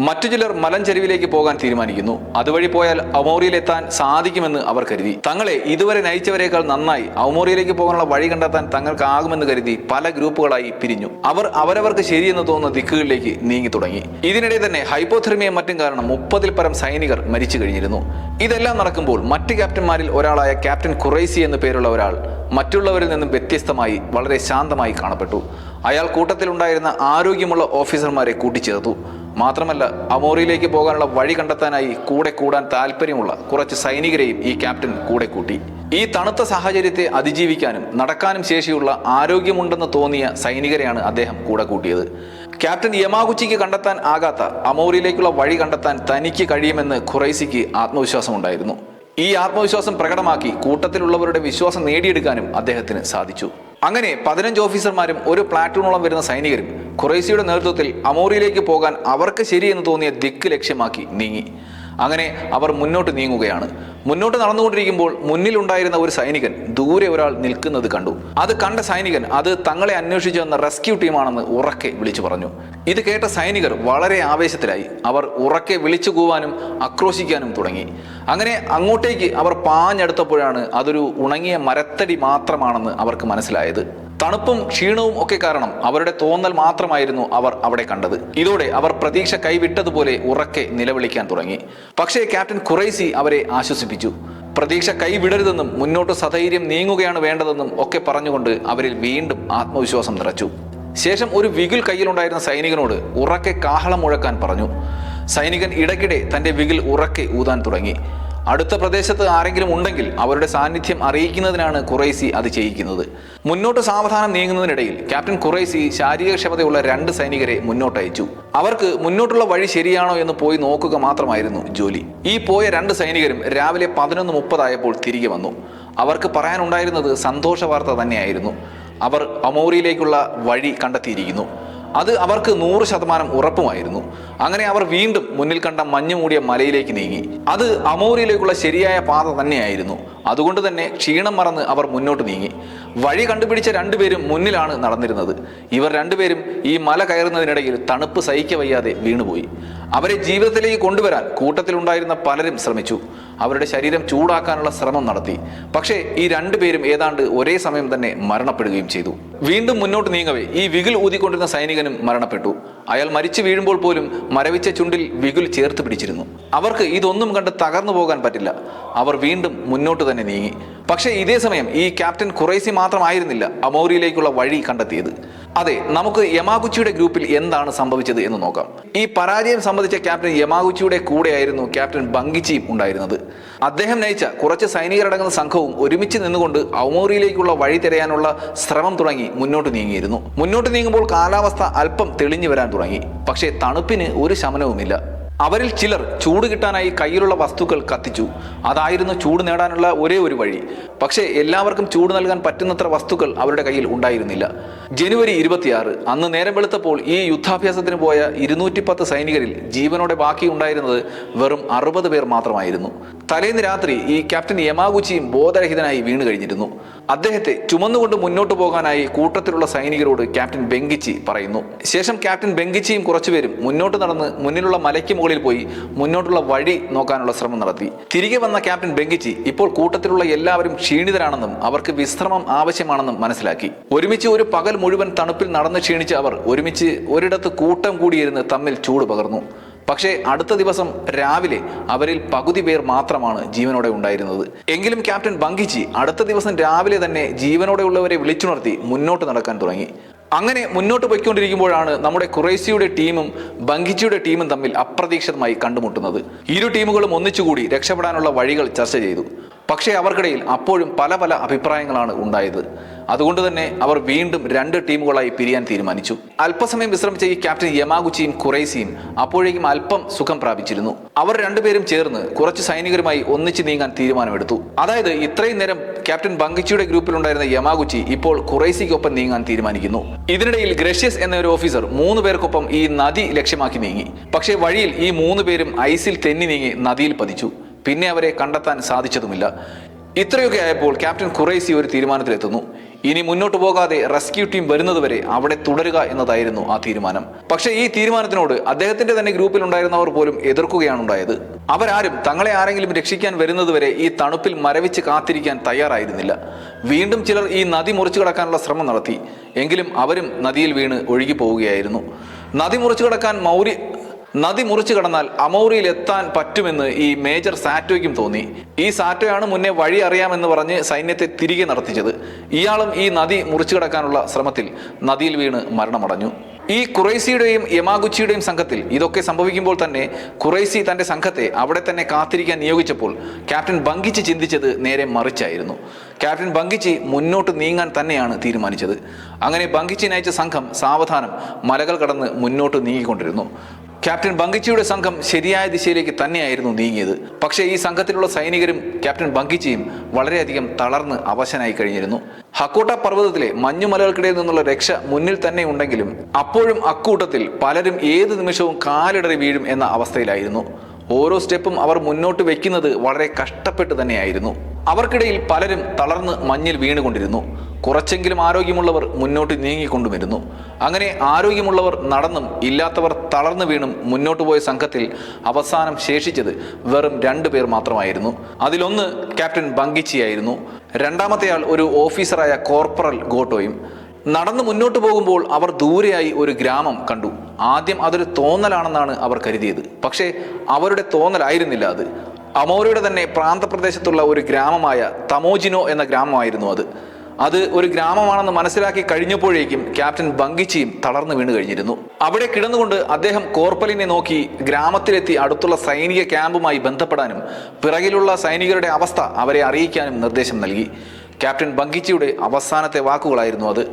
മറ്റു ചിലർ മലഞ്ചെരുവിലേക്ക് പോകാൻ തീരുമാനിക്കുന്നു. അതുവഴി പോയാൽ ഔമോറിയിലെത്താൻ സാധിക്കുമെന്ന് അവർ കരുതി. തങ്ങളെ ഇതുവരെ നയിച്ചവരേക്കാൾ നന്നായി ഔമോറിയിലേക്ക് പോകാനുള്ള വഴി കണ്ടെത്താൻ തങ്ങൾക്കാകുമെന്ന് കരുതി പല ഗ്രൂപ്പുകളായി പിരിഞ്ഞു. അവർ അവരവർക്ക് ശരിയെന്ന് തോന്നുന്ന ദിക്കുകളിലേക്ക് നീങ്ങി തുടങ്ങി. ഇതിനിടെ തന്നെ ഹൈപ്പോതെർമിയയും മറ്റും കാരണം 30-ൽ പരം സൈനികർ മരിച്ചു കഴിഞ്ഞിരുന്നു. ഇതെല്ലാം നടക്കുമ്പോൾ മറ്റ് ക്യാപ്റ്റന്മാരിൽ ഒരാളായ ക്യാപ്റ്റൻ ഖുറൈസി എന്നു പേരുള്ള ഒരാൾ മറ്റുള്ളവരിൽ നിന്നും വ്യത്യസ്തമായി വളരെ ശാന്തമായി കാണപ്പെട്ടു. അയാൾ കൂട്ടത്തിലുണ്ടായിരുന്ന ആരോഗ്യമുള്ള ഓഫീസർമാരെ കൂട്ടിച്ചേർത്തു. മാത്രമല്ല ഔമോറിയിലേക്ക് പോകാനുള്ള വഴി കണ്ടെത്താനായി കൂടെ കൂടാൻ താല്പര്യമുള്ള കുറച്ച് സൈനികരെയും ഈ ക്യാപ്റ്റൻ കൂടെ കൂട്ടി. ഈ തണുത്ത സാഹചര്യത്തെ അതിജീവിക്കാനും നടക്കാനും ശേഷിയുള്ള ആരോഗ്യമുണ്ടെന്ന് തോന്നിയ സൈനികരെയാണ് അദ്ദേഹം കൂടെ കൂട്ടിയത്. ക്യാപ്റ്റൻ യമാഗുച്ചിക്ക് കണ്ടെത്താൻ ആകാത്ത ഔമോറിയിലേക്കുള്ള വഴി കണ്ടെത്താൻ തനിക്ക് കഴിയുമെന്ന് ഖുറൈസിക്ക് ആത്മവിശ്വാസമുണ്ടായിരുന്നു. ഈ ആത്മവിശ്വാസം പ്രകടമാക്കി കൂട്ടത്തിലുള്ളവരുടെ വിശ്വാസം നേടിയെടുക്കാനും അദ്ദേഹത്തിന് സാധിച്ചു. അങ്ങനെ 15 ഓഫീസർമാരും ഒരു പ്ലാറ്റൂണോളം വരുന്ന സൈനികരും ഖുറൈസിയുടെ നേതൃത്വത്തിൽ ഔമോറിയിലേക്ക് പോകാൻ അവർക്ക് ശരിയെന്ന് തോന്നിയ ദിക്ക് ലക്ഷ്യമാക്കി നീങ്ങി. അങ്ങനെ അവർ മുന്നോട്ട് നീങ്ങുകയാണ്. മുന്നോട്ട് നടന്നുകൊണ്ടിരിക്കുമ്പോൾ മുന്നിലുണ്ടായിരുന്ന ഒരു സൈനികൻ ദൂരെ ഒരാൾ നിൽക്കുന്നത് കണ്ടു. അത് കണ്ട സൈനികൻ അത് തങ്ങളെ അന്വേഷിച്ചു വന്ന റെസ്ക്യൂ ടീമാണെന്ന് ഉറക്കെ വിളിച്ചു പറഞ്ഞു. ഇത് കേട്ട സൈനികർ വളരെ ആവേശത്തിലായി. അവർ ഉറക്കെ വിളിച്ചു കൂവാനും ആക്രോശിക്കാനും തുടങ്ങി. അങ്ങനെ അങ്ങോട്ടേക്ക് അവർ പാഞ്ഞെടുത്തപ്പോഴാണ് അതൊരു ഉണങ്ങിയ മരത്തടി മാത്രമാണെന്ന് അവർക്ക് മനസ്സിലായത്. തണുപ്പും ക്ഷീണവും ഒക്കെ കാരണം അവരുടെ തോന്നൽ മാത്രമായിരുന്നു അവർ അവിടെ കണ്ടത്. ഇതോടെ അവർ പ്രതീക്ഷ കൈവിട്ടതുപോലെ ഉറക്കെ നിലവിളിക്കാൻ തുടങ്ങി. പക്ഷേ ക്യാപ്റ്റൻ ഖുറൈസി അവരെ ആശ്വസിപ്പിച്ചു. പ്രതീക്ഷ കൈവിടരുതെന്നും മുന്നോട്ട് സധൈര്യം നീങ്ങുകയാണ് വേണ്ടതെന്നും ഒക്കെ പറഞ്ഞുകൊണ്ട് അവരിൽ വീണ്ടും ആത്മവിശ്വാസം നിറച്ചു. ശേഷം ഒരു വിഗിൽ കയ്യിലുണ്ടായിരുന്ന സൈനികനോട് ഉറക്കെ കാഹളം മുഴക്കാൻ പറഞ്ഞു. സൈനികൻ ഇടയ്ക്കിടെ തന്റെ വിഗിൽ ഉറക്കെ ഊതാൻ തുടങ്ങി. അടുത്ത പ്രദേശത്ത് ആരെങ്കിലും ഉണ്ടെങ്കിൽ അവരുടെ സാന്നിധ്യം അറിയിക്കുന്നതിനാണ് ഖുറൈസി അത് ചെയ്യിക്കുന്നത്. മുന്നോട്ട് സാവധാനം നീങ്ങുന്നതിനിടയിൽ ക്യാപ്റ്റൻ ഖുറൈസി ശാരീരികക്ഷമതയുള്ള 2 സൈനികരെ മുന്നോട്ടയച്ചു. അവർക്ക് മുന്നോട്ടുള്ള വഴി ശരിയാണോ എന്ന് പോയി നോക്കുക മാത്രമായിരുന്നു ജോലി. ഈ പോയ 2 സൈനികരും രാവിലെ 11:30 ആയപ്പോൾ തിരികെ വന്നു. അവർക്ക് പറയാനുണ്ടായിരുന്നത് സന്തോഷ വാർത്ത തന്നെയായിരുന്നു. അവർ അമോറിയിലേക്കുള്ള വഴി കണ്ടെത്തിയിരിക്കുന്നു. അത് അവർക്ക് 100% ഉറപ്പുമായിരുന്നു. അങ്ങനെ അവർ വീണ്ടും മുന്നിൽ കണ്ട മഞ്ഞു മൂടിയ മലയിലേക്ക് നീങ്ങി. അത് അമോറിയിലേക്കുള്ള ശരിയായ പാത തന്നെയായിരുന്നു. അതുകൊണ്ട് തന്നെ ക്ഷീണം മറന്ന് അവർ മുന്നോട്ട് നീങ്ങി. വഴി കണ്ടുപിടിച്ച 2 പേരും മുന്നിലാണ് നടന്നിരുന്നത്. ഇവർ 2 പേരും ഈ മല കയറുന്നതിനിടയിൽ തണുപ്പ് സഹിക്കവയ്യാതെ വീണുപോയി. അവരെ ജീവിതത്തിലേക്ക് കൊണ്ടുവരാൻ കൂട്ടത്തിലുണ്ടായിരുന്ന പലരും ശ്രമിച്ചു. അവരുടെ ശരീരം ചൂടാക്കാനുള്ള ശ്രമം നടത്തി. പക്ഷേ ഈ 2 പേരും ഏതാണ്ട് ഒരേ സമയം തന്നെ മരണപ്പെടുകയും ചെയ്തു. വീണ്ടും മുന്നോട്ട് നീങ്ങവേ ഈ വിഗിൽ ഊതിക്കൊണ്ടിരുന്ന സൈനികനും മരണപ്പെട്ടു. അയാൾ മരിച്ചു വീഴുമ്പോൾ പോലും മരവിച്ച ചുണ്ടിൽ വിഗിൽ ചേർത്ത് പിടിച്ചിരുന്നു. അവർക്ക് ഇതൊന്നും കണ്ട് തകർന്നു പോകാൻ പറ്റില്ല. അവർ വീണ്ടും മുന്നോട്ട് തന്നെ നീങ്ങി. പക്ഷേ ഇതേ സമയം ഈ ക്യാപ്റ്റൻ ഖുറൈസി മാത്രമായിരുന്നില്ല അമോറിയിലേക്കുള്ള വഴി കണ്ടെത്തിയത്. അതെ, നമുക്ക് യമാഗുച്ചിയുടെ ഗ്രൂപ്പിൽ എന്താണ് സംഭവിച്ചത് എന്ന് നോക്കാം. ഈ പരാജയം സംബന്ധിച്ച ക്യാപ്റ്റൻ യമാഗുച്ചിയുടെ കൂടെയായിരുന്നു ക്യാപ്റ്റൻ ബങ്കിച്ചിയും ഉണ്ടായിരുന്നത്. അദ്ദേഹം നയിച്ച കുറച്ച് സൈനികരടങ്ങുന്ന സംഘവും ഒരുമിച്ച് നിന്നുകൊണ്ട് അമോറിയിലേക്കുള്ള വഴി തിരയാനുള്ള ശ്രമം തുടങ്ങി മുന്നോട്ട് നീങ്ങിയിരുന്നു. മുന്നോട്ട് നീങ്ങുമ്പോൾ കാലാവസ്ഥ അല്പം തെളിഞ്ഞു വരാൻ തുടങ്ങി. പക്ഷേ തണുപ്പിന് ഒരു ശമനവുമില്ല. അവരിൽ ചിലർ ചൂട് കിട്ടാനായി കയ്യിലുള്ള വസ്തുക്കൾ കത്തിച്ചു. അതായിരുന്നു ചൂട് നേടാനുള്ള ഒരേ ഒരു വഴി. പക്ഷേ എല്ലാവർക്കും ചൂട് നൽകാൻ പറ്റുന്നത്ര വസ്തുക്കൾ അവരുടെ കയ്യിൽ ഉണ്ടായിരുന്നില്ല. ജനുവരി 26 അന്ന് നേരം വെളുത്തപ്പോൾ ഈ യുദ്ധാഭ്യാസത്തിന് പോയ 210 സൈനികരിൽ ജീവനോടെ ബാക്കി ഉണ്ടായിരുന്നത് വെറും 60 പേർ മാത്രമായിരുന്നു. തലേന്ന് രാത്രി ഈ ക്യാപ്റ്റൻ യമാഗുച്ചിയും ബോധരഹിതനായി വീണു കഴിഞ്ഞിരുന്നു. അദ്ദേഹത്തെ ചുമന്നുകൊണ്ട് മുന്നോട്ട് പോകാനായി കൂട്ടത്തിലുള്ള സൈനികരോട് ക്യാപ്റ്റൻ ബെങ്കിച്ചി പറയുന്നു. ശേഷം ക്യാപ്റ്റൻ ബെങ്കിച്ചിയും കുറച്ചുപേരും മുന്നോട്ട് നടന്ന് മുന്നിലുള്ള മലയ്ക്ക് മുകളിൽ പോയി മുന്നോട്ടുള്ള വഴി നോക്കാനുള്ള ശ്രമം നടത്തി. തിരികെ വന്ന ക്യാപ്റ്റൻ ബെങ്കിച്ചി ഇപ്പോൾ കൂട്ടത്തിലുള്ള എല്ലാവരും ക്ഷീണിതരാണെന്നും അവർക്ക് വിശ്രമം ആവശ്യമാണെന്നും മനസ്സിലാക്കി. ഒരുമിച്ച് ഒരു പകൽ മുഴുവൻ തണുപ്പിൽ നടന്ന് ക്ഷീണിച്ച അവർ ഒരുമിച്ച് ഒരിടത്ത് കൂട്ടം കൂടിയിരുന്ന് തമ്മിൽ ചൂട് പകർന്നു. പക്ഷേ അടുത്ത ദിവസം രാവിലെ അവരിൽ പകുതി പേർ മാത്രമാണ് ജീവനോടെ ഉണ്ടായിരുന്നത്. എങ്കിലും ക്യാപ്റ്റൻ ബങ്കിച്ചി അടുത്ത ദിവസം രാവിലെ തന്നെ ജീവനോടെ ഉള്ളവരെ വിളിച്ചുണർത്തി മുന്നോട്ട് നടക്കാൻ തുടങ്ങി. അങ്ങനെ മുന്നോട്ട് പോയിക്കൊണ്ടിരിക്കുമ്പോഴാണ് നമ്മുടെ ഖുറൈസിയുടെ ടീമും ബങ്കിച്ചിയുടെ ടീമും തമ്മിൽ അപ്രതീക്ഷിതമായി കണ്ടുമുട്ടുന്നത്. ഇരു ടീമുകളും ഒന്നിച്ചുകൂടി രക്ഷപ്പെടാനുള്ള വഴികൾ ചർച്ച ചെയ്തു. പക്ഷേ അവർക്കിടയിൽ അപ്പോഴും പല പല അഭിപ്രായങ്ങളാണ് ഉണ്ടായത്. അതുകൊണ്ട് തന്നെ അവർ വീണ്ടും 2 ടീമുകളായി പിരിയാൻ തീരുമാനിച്ചു. അല്പസമയം വിശ്രമിച്ച ഈ ക്യാപ്റ്റൻ യമാഗുച്ചിയും ഖുറൈസിയും അപ്പോഴേക്കും അല്പം സുഖം പ്രാപിച്ചിരുന്നു. അവർ 2 പേരും ചേർന്ന് കുറച്ച് സൈനികരുമായി ഒന്നിച്ച് നീങ്ങാൻ തീരുമാനമെടുത്തു. അതായത് ഇത്രയും നേരം ക്യാപ്റ്റൻ ബങ്കിച്ചിയുടെ ഗ്രൂപ്പിലുണ്ടായിരുന്ന യമാഗുച്ചി ഇപ്പോൾ ഖുറൈസിക്കൊപ്പം നീങ്ങാൻ തീരുമാനിക്കുന്നു. ഇതിനിടയിൽ ഗ്രഷ്യസ് എന്ന ഒരു ഓഫീസർ 3 പേർക്കൊപ്പം ഈ നദി ലക്ഷ്യമാക്കി നീങ്ങി. പക്ഷേ വഴിയിൽ ഈ 3 പേരും ഐസിൽ തെന്നി നീങ്ങി നദിയിൽ പതിച്ചു. പിന്നെ അവരെ കണ്ടെത്താൻ സാധിച്ചതുമില്ല. ഇത്രയൊക്കെ ആയപ്പോൾ ക്യാപ്റ്റൻ ഖുറൈസി ഒരു തീരുമാനത്തിലെത്തുന്നു. ഇനി മുന്നോട്ട് പോകാതെ റെസ്ക്യൂ ടീം വരുന്നതുവരെ അവിടെ തുടരുക എന്നതായിരുന്നു ആ തീരുമാനം. പക്ഷേ ഈ തീരുമാനത്തിനോട് അദ്ദേഹത്തിന്റെ തന്നെ ഗ്രൂപ്പിൽ ഉണ്ടായിരുന്നവർ പോലും എതിർക്കുകയാണ് ഉണ്ടായത്. അവരാരും തങ്ങളെ ആരെങ്കിലും രക്ഷിക്കാൻ വരുന്നതുവരെ ഈ തണുപ്പിൽ മരവിച്ച് കാത്തിരിക്കാൻ തയ്യാറായിരുന്നില്ല. വീണ്ടും ചിലർ ഈ നദി മുറിച്ചു കടക്കാനുള്ള ശ്രമം നടത്തി. എങ്കിലും അവരും നദിയിൽ വീണ് ഒഴുകി പോവുകയായിരുന്നു. നദി മുറിച്ചു കടന്നാൽ അമോറിയിൽ എത്താൻ പറ്റുമെന്ന് ഈ മേജർ സാറ്റോയ്ക്കും തോന്നി. ഈ സാറ്റോയാണ് മുന്നേ വഴി അറിയാമെന്ന് പറഞ്ഞ് സൈന്യത്തെ തിരികെ നടത്തിച്ചത്. ഇയാളും ഈ നദി മുറിച്ചു കടക്കാനുള്ള ശ്രമത്തിൽ നദിയിൽ വീണ് മരണമടഞ്ഞു. ഈ ഖുറൈസിയുടെയും യമാഗുച്ചിയുടെയും സംഘത്തിൽ ഇതൊക്കെ സംഭവിക്കുമ്പോൾ തന്നെ ഖുറൈസി തന്റെ സംഘത്തെ അവിടെ തന്നെ കാത്തിരിക്കാൻ നിയോഗിച്ചപ്പോൾ ക്യാപ്റ്റൻ ബങ്കിച്ചി ചിന്തിച്ചത് നേരെ മറിച്ചായിരുന്നു. ക്യാപ്റ്റൻ ബങ്കിച്ചി മുന്നോട്ട് നീങ്ങാൻ തന്നെയാണ് തീരുമാനിച്ചത്. അങ്ങനെ ബങ്കിച്ചി നയിച്ച സംഘം സാവധാനം മലകൾ കടന്ന് മുന്നോട്ട് നീങ്ങിക്കൊണ്ടിരുന്നു. ക്യാപ്റ്റൻ ബങ്കിച്ചിയുടെ സംഘം ശരിയായ ദിശയിലേക്ക് തന്നെയായിരുന്നു നീങ്ങിയത്. പക്ഷേ ഈ സംഘത്തിലുള്ള സൈനികരും ക്യാപ്റ്റൻ ബങ്കിച്ചിയും വളരെയധികം തളർന്ന് അവശനായി കഴിഞ്ഞിരുന്നു. ഹക്കോട്ട പർവ്വതത്തിലെ മഞ്ഞുമലകൾക്കിടയിൽ നിന്നുള്ള രക്ഷ മുന്നിൽ തന്നെ ഉണ്ടെങ്കിലും അപ്പോഴും അക്കൂട്ടത്തിൽ പലരും ഏത് നിമിഷവും കാലിടറി വീഴും എന്ന അവസ്ഥയിലായിരുന്നു. ഓരോ സ്റ്റെപ്പും അവർ മുന്നോട്ട് വെക്കുന്നത് വളരെ കഷ്ടപ്പെട്ട് തന്നെയായിരുന്നു. അവർക്കിടയിൽ പലരും തളർന്ന് മഞ്ഞിൽ വീണുകൊണ്ടിരുന്നു. കുറച്ചെങ്കിലും ആരോഗ്യമുള്ളവർ മുന്നോട്ട് നീങ്ങിക്കൊണ്ടുവരുന്നു. അങ്ങനെ ആരോഗ്യമുള്ളവർ നടന്നും ഇല്ലാത്തവർ തളർന്നു വീണും മുന്നോട്ട് പോയ സംഘത്തിൽ അവസാനം ശേഷിച്ചത് വെറും 2 പേർ മാത്രമായിരുന്നു. അതിലൊന്ന് ക്യാപ്റ്റൻ ബങ്കിച്ചിയായിരുന്നു. രണ്ടാമത്തെയാൾ ഒരു ഓഫീസറായ കോർപ്പറൽ ഗോട്ടോയും. നടന്നു മുന്നോട്ട് പോകുമ്പോൾ അവർ ദൂരെയായി ഒരു ഗ്രാമം കണ്ടു. ആദ്യം അതൊരു തോന്നലാണെന്നാണ് അവർ കരുതിയത്. പക്ഷേ അവരുടെ തോന്നലായിരുന്നില്ല അത്. അമോറയുടെ തന്നെ പ്രാന്തപ്രദേശത്തുള്ള ഒരു ഗ്രാമമായ തമോജിനോ എന്ന ഗ്രാമമായിരുന്നു അത് ഒരു ഗ്രാമമാണെന്ന് മനസ്സിലാക്കി കഴിഞ്ഞപ്പോഴേക്കും ക്യാപ്റ്റൻ ബങ്കിച്ചിയും തളർന്നു വീണ് കഴിഞ്ഞിരുന്നു. അവിടെ കിടന്നുകൊണ്ട് അദ്ദേഹം കോർപ്പലിനെ നോക്കി ഗ്രാമത്തിലെത്തി അടുത്തുള്ള സൈനിക ക്യാമ്പുമായി ബന്ധപ്പെടാനും പിറകിലുള്ള സൈനികരുടെ അവസ്ഥ അവരെ അറിയിക്കാനും നിർദ്ദേശം നൽകി. ക്യാപ്റ്റൻ ബങ്കിച്ചിയുടെ അവസാനത്തെ വാക്കുകളായിരുന്നു അത്.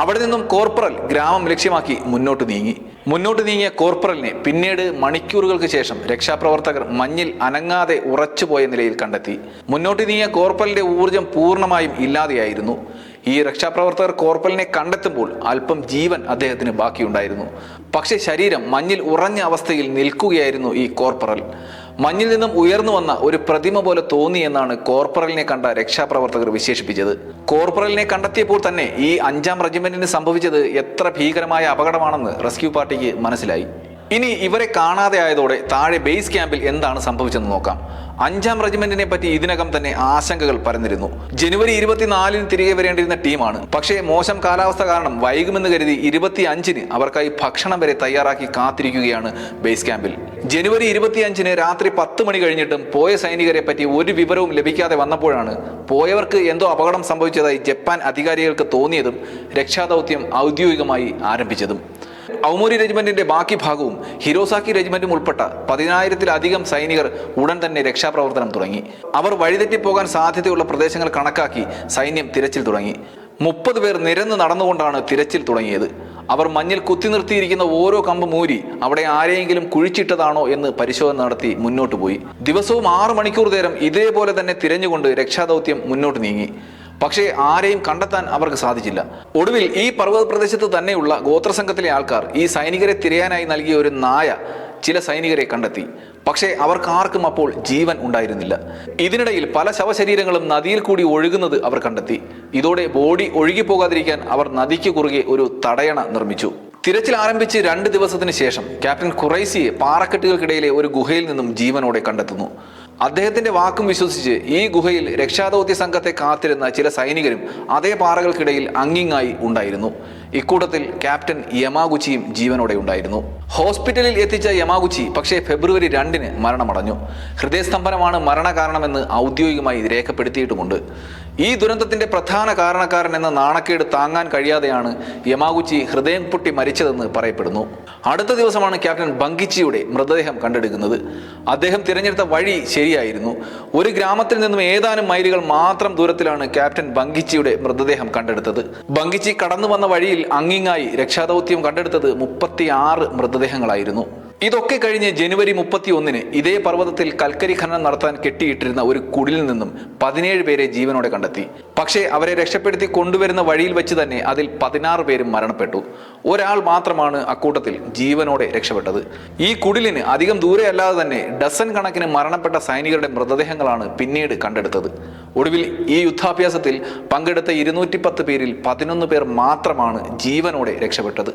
അവിടെ നിന്നും കോർപ്പറൽ ഗ്രാമം ലക്ഷ്യമാക്കി മുന്നോട്ട് നീങ്ങിയ കോർപ്പറലിനെ പിന്നീട് മണിക്കൂറുകൾക്ക് ശേഷം രക്ഷാപ്രവർത്തകർ മഞ്ഞിൽ അനങ്ങാതെ ഉറച്ചുപോയ നിലയിൽ കണ്ടെത്തി. മുന്നോട്ട് നീങ്ങിയ കോർപ്പലിന്റെ ഊർജം പൂർണ്ണമായും ഇല്ലാതെയായിരുന്നു. ഈ രക്ഷാപ്രവർത്തകർ കോർപ്പലിനെ കണ്ടെത്തുമ്പോൾ അല്പം ജീവൻ അദ്ദേഹത്തിന് ബാക്കിയുണ്ടായിരുന്നു. പക്ഷേ ശരീരം മഞ്ഞിൽ ഉറഞ്ഞ അവസ്ഥയിൽ നിൽക്കുകയായിരുന്നു ഈ കോർപ്പറൽ. മഞ്ഞിൽ നിന്നും ഉയർന്നു വന്ന ഒരു പ്രതിമ പോലെ തോന്നി എന്നാണ് കോർപ്പറലിനെ കണ്ട രക്ഷാപ്രവർത്തകർ വിശേഷിപ്പിച്ചത്. കോർപ്പറലിനെ കണ്ടെത്തിയപ്പോൾ തന്നെ ഈ 5ാം റെജിമെന്റിന് സംഭവിച്ചത് എത്ര ഭീകരമായ അപകടമാണെന്ന് റെസ്ക്യൂ പാർട്ടിക്ക് മനസ്സിലായി. ഇനി ഇവരെ കാണാതെ ആയതോടെ താഴെ ബേസ് ക്യാമ്പിൽ എന്താണ് സംഭവിച്ചെന്ന് നോക്കാം. 5ാം റെജിമെന്റിനെ പറ്റി ഇതിനകം തന്നെ ആശങ്കകൾ പരന്നിരുന്നു. ജനുവരി 24-ന് തിരികെ വരേണ്ടിരുന്ന ടീമാണ്. പക്ഷേ മോശം കാലാവസ്ഥ കാരണം വൈകുമെന്ന് കരുതി 25-ന് അവർക്കായി ഭക്ഷണം വരെ തയ്യാറാക്കി കാത്തിരിക്കുകയാണ് ബേസ് ക്യാമ്പിൽ. ജനുവരി 25-ന് രാത്രി 10 മണി കഴിഞ്ഞിട്ടും പോയ സൈനികരെ പറ്റി ഒരു വിവരവും ലഭിക്കാതെ വന്നപ്പോഴാണ് പോയവർക്ക് എന്തോ അപകടം സംഭവിച്ചതായി ജപ്പാൻ അധികാരികൾക്ക് തോന്നിയതും രക്ഷാദൗത്യം ഔദ്യോഗികമായി ആരംഭിച്ചതും. ഔമോരി റെജിമെന്റിന്റെ ബാക്കി ഭാഗവും ഹിരോസാക്കി റെജിമെന്റും ഉൾപ്പെട്ട 10,000-ത്തിലധികം സൈനികർ ഉടൻ തന്നെ രക്ഷാപ്രവർത്തനം തുടങ്ങി. അവർ വഴിതെറ്റിപ്പോകാൻ സാധ്യതയുള്ള പ്രദേശങ്ങൾ കണക്കാക്കി സൈന്യം തിരച്ചിൽ തുടങ്ങി. 30 പേർ നിരന്ന് നടന്നുകൊണ്ടാണ് തിരച്ചിൽ തുടങ്ങിയത്. അവർ മഞ്ഞിൽ കുത്തി നിർത്തിയിരിക്കുന്ന ഓരോ കമ്പ് മൂരി അവിടെ ആരെയെങ്കിലും കുഴിച്ചിട്ടതാണോ എന്ന് പരിശോധന നടത്തി മുന്നോട്ട് പോയി. ദിവസവും 6 മണിക്കൂർ നേരം ഇതേപോലെ തന്നെ തിരഞ്ഞുകൊണ്ട് രക്ഷാദൗത്യം മുന്നോട്ട് നീങ്ങി. പക്ഷേ ആരെയും കണ്ടെത്താൻ അവർക്ക് സാധിച്ചില്ല. ഒടുവിൽ ഈ പർവ്വത പ്രദേശത്ത് തന്നെയുള്ള ഗോത്രസംഘത്തിലെ ആൾക്കാർ ഈ സൈനികരെ തിരയാനായി നൽകിയ ഒരു നായ ചില സൈനികരെ കണ്ടെത്തി. പക്ഷേ അവർക്കാർക്കും അപ്പോൾ ജീവൻ ഉണ്ടായിരുന്നില്ല. ഇതിനിടയിൽ പല ശവശരീരങ്ങളും നദിയിൽ കൂടി ഒഴുകുന്നത് അവർ കണ്ടെത്തി. ഇതോടെ ബോഡി ഒഴുകിപ്പോകാതിരിക്കാൻ അവർ നദിക്ക് കുറുകെ ഒരു തടയണ നിർമ്മിച്ചു. തിരച്ചിൽ ആരംഭിച്ച് 2 ദിവസത്തിന് ശേഷം ക്യാപ്റ്റൻ ഖുറൈസിയെ പാറക്കെട്ടുകൾക്കിടയിലെ ഒരു ഗുഹയിൽ നിന്നും ജീവനോടെ കണ്ടെത്തുന്നു. അദ്ദേഹത്തിന്റെ വാക്കും വിശ്വസിച്ച് ഈ ഗുഹയിൽ രക്ഷാദൗത്യ സംഘത്തെ കാത്തിരുന്ന ചില സൈനികരും അതേ പാറകൾക്കിടയിൽ അങ്ങിങ്ങായി ഉണ്ടായിരുന്നു. ഇക്കൂട്ടത്തിൽ ക്യാപ്റ്റൻ യമാഗുച്ചിയും ജീവനോടെ ഉണ്ടായിരുന്നു. ഹോസ്പിറ്റലിൽ എത്തിച്ച യമാഗുച്ചി പക്ഷേ ഫെബ്രുവരി 2-ന് മരണമടഞ്ഞു. ഹൃദയസ്തംഭനമാണ് മരണകാരണമെന്ന് ഔദ്യോഗികമായി രേഖപ്പെടുത്തിയിട്ടുമുണ്ട്. ഈ ദുരന്തത്തിന്റെ പ്രധാന കാരണക്കാരൻ എന്ന നാണക്കേട് താങ്ങാൻ കഴിയാതെയാണ് യമാഗുച്ചി ഹൃദയം പൊട്ടി മരിച്ചതെന്ന് പറയപ്പെടുന്നു. അടുത്ത ദിവസമാണ് ക്യാപ്റ്റൻ ബങ്കിച്ചിയുടെ മൃതദേഹം കണ്ടെടുക്കുന്നത്. അദ്ദേഹം തിരഞ്ഞെടുത്ത വഴി ശരിയായിരുന്നു. ഒരു ഗ്രാമത്തിൽ നിന്നും ഏതാനും മൈലുകൾ മാത്രം ദൂരത്തിലാണ് ക്യാപ്റ്റൻ ബങ്കിച്ചിയുടെ മൃതദേഹം കണ്ടെടുത്തത്. ബങ്കിച്ചി കടന്നു വന്ന വഴിയിൽ അങ്ങിങ്ങായി രക്ഷാദൗത്യം കണ്ടെടുത്തത് 36 മൃതദേഹങ്ങളായിരുന്നു. ഇതൊക്കെ കഴിഞ്ഞ് ജനുവരി 31-ന് ഇതേ പർവ്വതത്തിൽ കൽക്കരി ഖനനം നടത്താൻ കെട്ടിയിട്ടിരുന്ന ഒരു കുടിലിൽ നിന്നും 17 പേരെ ജീവനോടെ കണ്ടെത്തി. പക്ഷേ അവരെ രക്ഷപ്പെടുത്തി കൊണ്ടുവരുന്ന വഴിയിൽ വെച്ച് തന്നെ അതിൽ 16 പേരും മരണപ്പെട്ടു. ഒരാൾ മാത്രമാണ് അക്കൂട്ടത്തിൽ ജീവനോടെ രക്ഷപ്പെട്ടത്. ഈ കുടിലിന് അധികം ദൂരെ അല്ലാതെ തന്നെ ഡസൻ കണക്കിന് മരണപ്പെട്ട സൈനികരുടെ മൃതദേഹങ്ങളാണ് പിന്നീട് കണ്ടെടുത്തത്. ഒടുവിൽ ഈ യുദ്ധാഭ്യാസത്തിൽ പങ്കെടുത്ത 210 പേരിൽ 11 പേർ മാത്രമാണ് ജീവനോടെ രക്ഷപ്പെട്ടത്.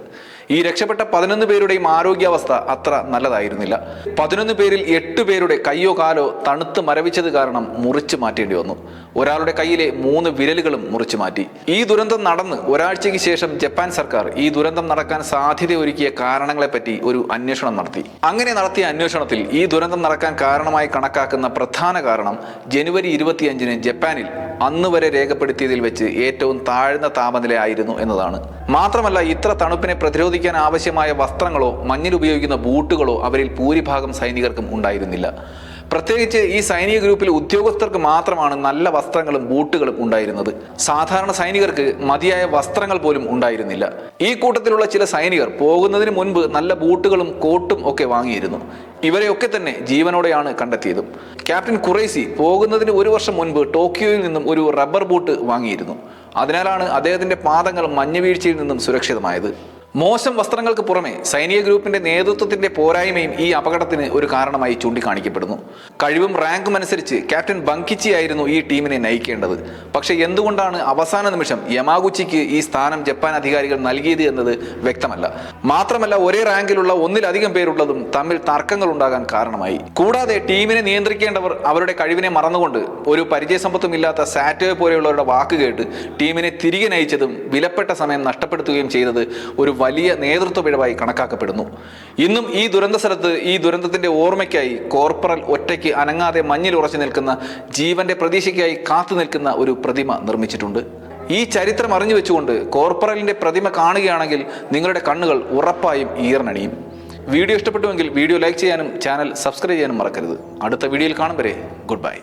ഈ രക്ഷപ്പെട്ട 11 പേരുടെയും ആരോഗ്യാവസ്ഥ അത്ര നല്ലതായിരുന്നില്ല. 11 പേരിൽ 8 പേരുടെ കയ്യോ കാലോ തണുത്ത് മരവിച്ചത് കാരണം മുറിച്ചു മാറ്റേണ്ടി വന്നു. ഒരാളുടെ കയ്യിലെ 3 വിരലുകളും മുറിച്ചു മാറ്റി. ഈ ദുരന്തം നടന്ന് ഒരാഴ്ചയ്ക്ക് ശേഷം ജപ്പാൻ സർക്കാർ ഈ ദുരന്തം നടക്കാൻ സാധ്യതയൊരുക്കിയ കാരണങ്ങളെപ്പറ്റി ഒരു അന്വേഷണം നടത്തി. അങ്ങനെ നടത്തിയ അന്വേഷണത്തിൽ ഈ ദുരന്തം നടക്കാൻ കാരണമായി കണക്കാക്കുന്ന പ്രധാന കാരണം ജനുവരി 25-ന് ജപ്പാനിൽ അന്ന് വരെ രേഖപ്പെടുത്തിയതിൽ വെച്ച് ഏറ്റവും താഴ്ന്ന താപനില ആയിരുന്നു എന്നതാണ്. മാത്രമല്ല ഇത്ര തണുപ്പിനെ പ്രതിരോധിക്കാൻ ആവശ്യമായ വസ്ത്രങ്ങളോ മഞ്ഞിൽ ഉപയോഗിക്കുന്ന ബൂട്ടുകളോ അവരിൽ ഭൂരിഭാഗം സൈനികർക്കും ഉണ്ടായിരുന്നില്ല. പ്രത്യേകിച്ച് ഈ സൈനിക ഗ്രൂപ്പിൽ ഉദ്യോഗസ്ഥർക്ക് മാത്രമാണ് നല്ല വസ്ത്രങ്ങളും ബൂട്ടുകളും ഉണ്ടായിരുന്നത്. സാധാരണ സൈനികർക്ക് മതിയായ വസ്ത്രങ്ങൾ പോലും ഉണ്ടായിരുന്നില്ല. ഈ കൂട്ടത്തിലുള്ള ചില സൈനികർ പോകുന്നതിന് മുൻപ് നല്ല ബൂട്ടുകളും കോട്ടും ഒക്കെ വാങ്ങിയിരുന്നു. ഇവരെയൊക്കെ തന്നെ ജീവനോടെയാണ് കണ്ടെത്തിയതും. ക്യാപ്റ്റൻ ഖുറൈസി പോകുന്നതിന് 1 വർഷം മുൻപ് ടോക്കിയോയിൽ നിന്നും ഒരു റബ്ബർ ബൂട്ട് വാങ്ങിയിരുന്നു. അതിനാലാണ് അദ്ദേഹത്തിന്റെ പാദങ്ങൾ മഞ്ഞുവീഴ്ചയിൽ നിന്നും സുരക്ഷിതമായത്. മോശം വസ്ത്രങ്ങൾക്ക് പുറമെ സൈനിക ഗ്രൂപ്പിന്റെ നേതൃത്വത്തിന്റെ പോരായ്മയും ഈ അപകടത്തിന് ഒരു കാരണമായി ചൂണ്ടിക്കാണിക്കപ്പെടുന്നു. കഴിവും റാങ്കും അനുസരിച്ച് ക്യാപ്റ്റൻ ബങ്കിച്ചി ആയിരുന്നു ഈ ടീമിനെ നയിക്കേണ്ടത്. പക്ഷെ എന്തുകൊണ്ടാണ് അവസാന നിമിഷം യമാഗുച്ചിക്ക് ഈ സ്ഥാനം ജപ്പാൻ അധികാരികൾ നൽകിയത് എന്നത് വ്യക്തമല്ല. മാത്രമല്ല, ഒരേ റാങ്കിലുള്ള ഒന്നിലധികം പേരുള്ളതും തമ്മിൽ തർക്കങ്ങൾ ഉണ്ടാകാൻ കാരണമായി. കൂടാതെ ടീമിനെ നിയന്ത്രിക്കേണ്ടവർ അവരുടെ കഴിവിനെ മറന്നുകൊണ്ട് ഒരു പരിചയസമ്പത്തും ഇല്ലാത്ത സാറ്റോ പോലെയുള്ളവരുടെ വാക്ക് കേട്ട് ടീമിനെ തിരികെ നയിച്ചതും വിലപ്പെട്ട സമയം നഷ്ടപ്പെടുത്തുകയും ചെയ്തത് ഒരു വലിയ നേതൃത്വ പിഴവായി കണക്കാക്കപ്പെടുന്നു. ഇന്നും ഈ ദുരന്ത സ്ഥലത്ത് ഈ ദുരന്തത്തിന്റെ ഓർമ്മയ്ക്കായി കോർപ്പറൽ ഒറ്റയ്ക്ക് അനങ്ങാതെ മഞ്ഞിൽ ഉറച്ചു നിൽക്കുന്ന, ജീവന്റെ പ്രതീക്ഷയ്ക്കായി കാത്തു നിൽക്കുന്ന ഒരു പ്രതിമ നിർമ്മിച്ചിട്ടുണ്ട്. ഈ ചരിത്രം അറിഞ്ഞു വെച്ചുകൊണ്ട് കോർപ്പറലിന്റെ പ്രതിമ കാണുകയാണെങ്കിൽ നിങ്ങളുടെ കണ്ണുകൾ ഉറപ്പായും ഈർന്നണിയും. വീഡിയോ ഇഷ്ടപ്പെട്ടുവെങ്കിൽ വീഡിയോ ലൈക്ക് ചെയ്യാനും ചാനൽ സബ്സ്ക്രൈബ് ചെയ്യാനും മറക്കരുത്. അടുത്ത വീഡിയോയിൽ കാണും വരെ ഗുഡ് ബൈ.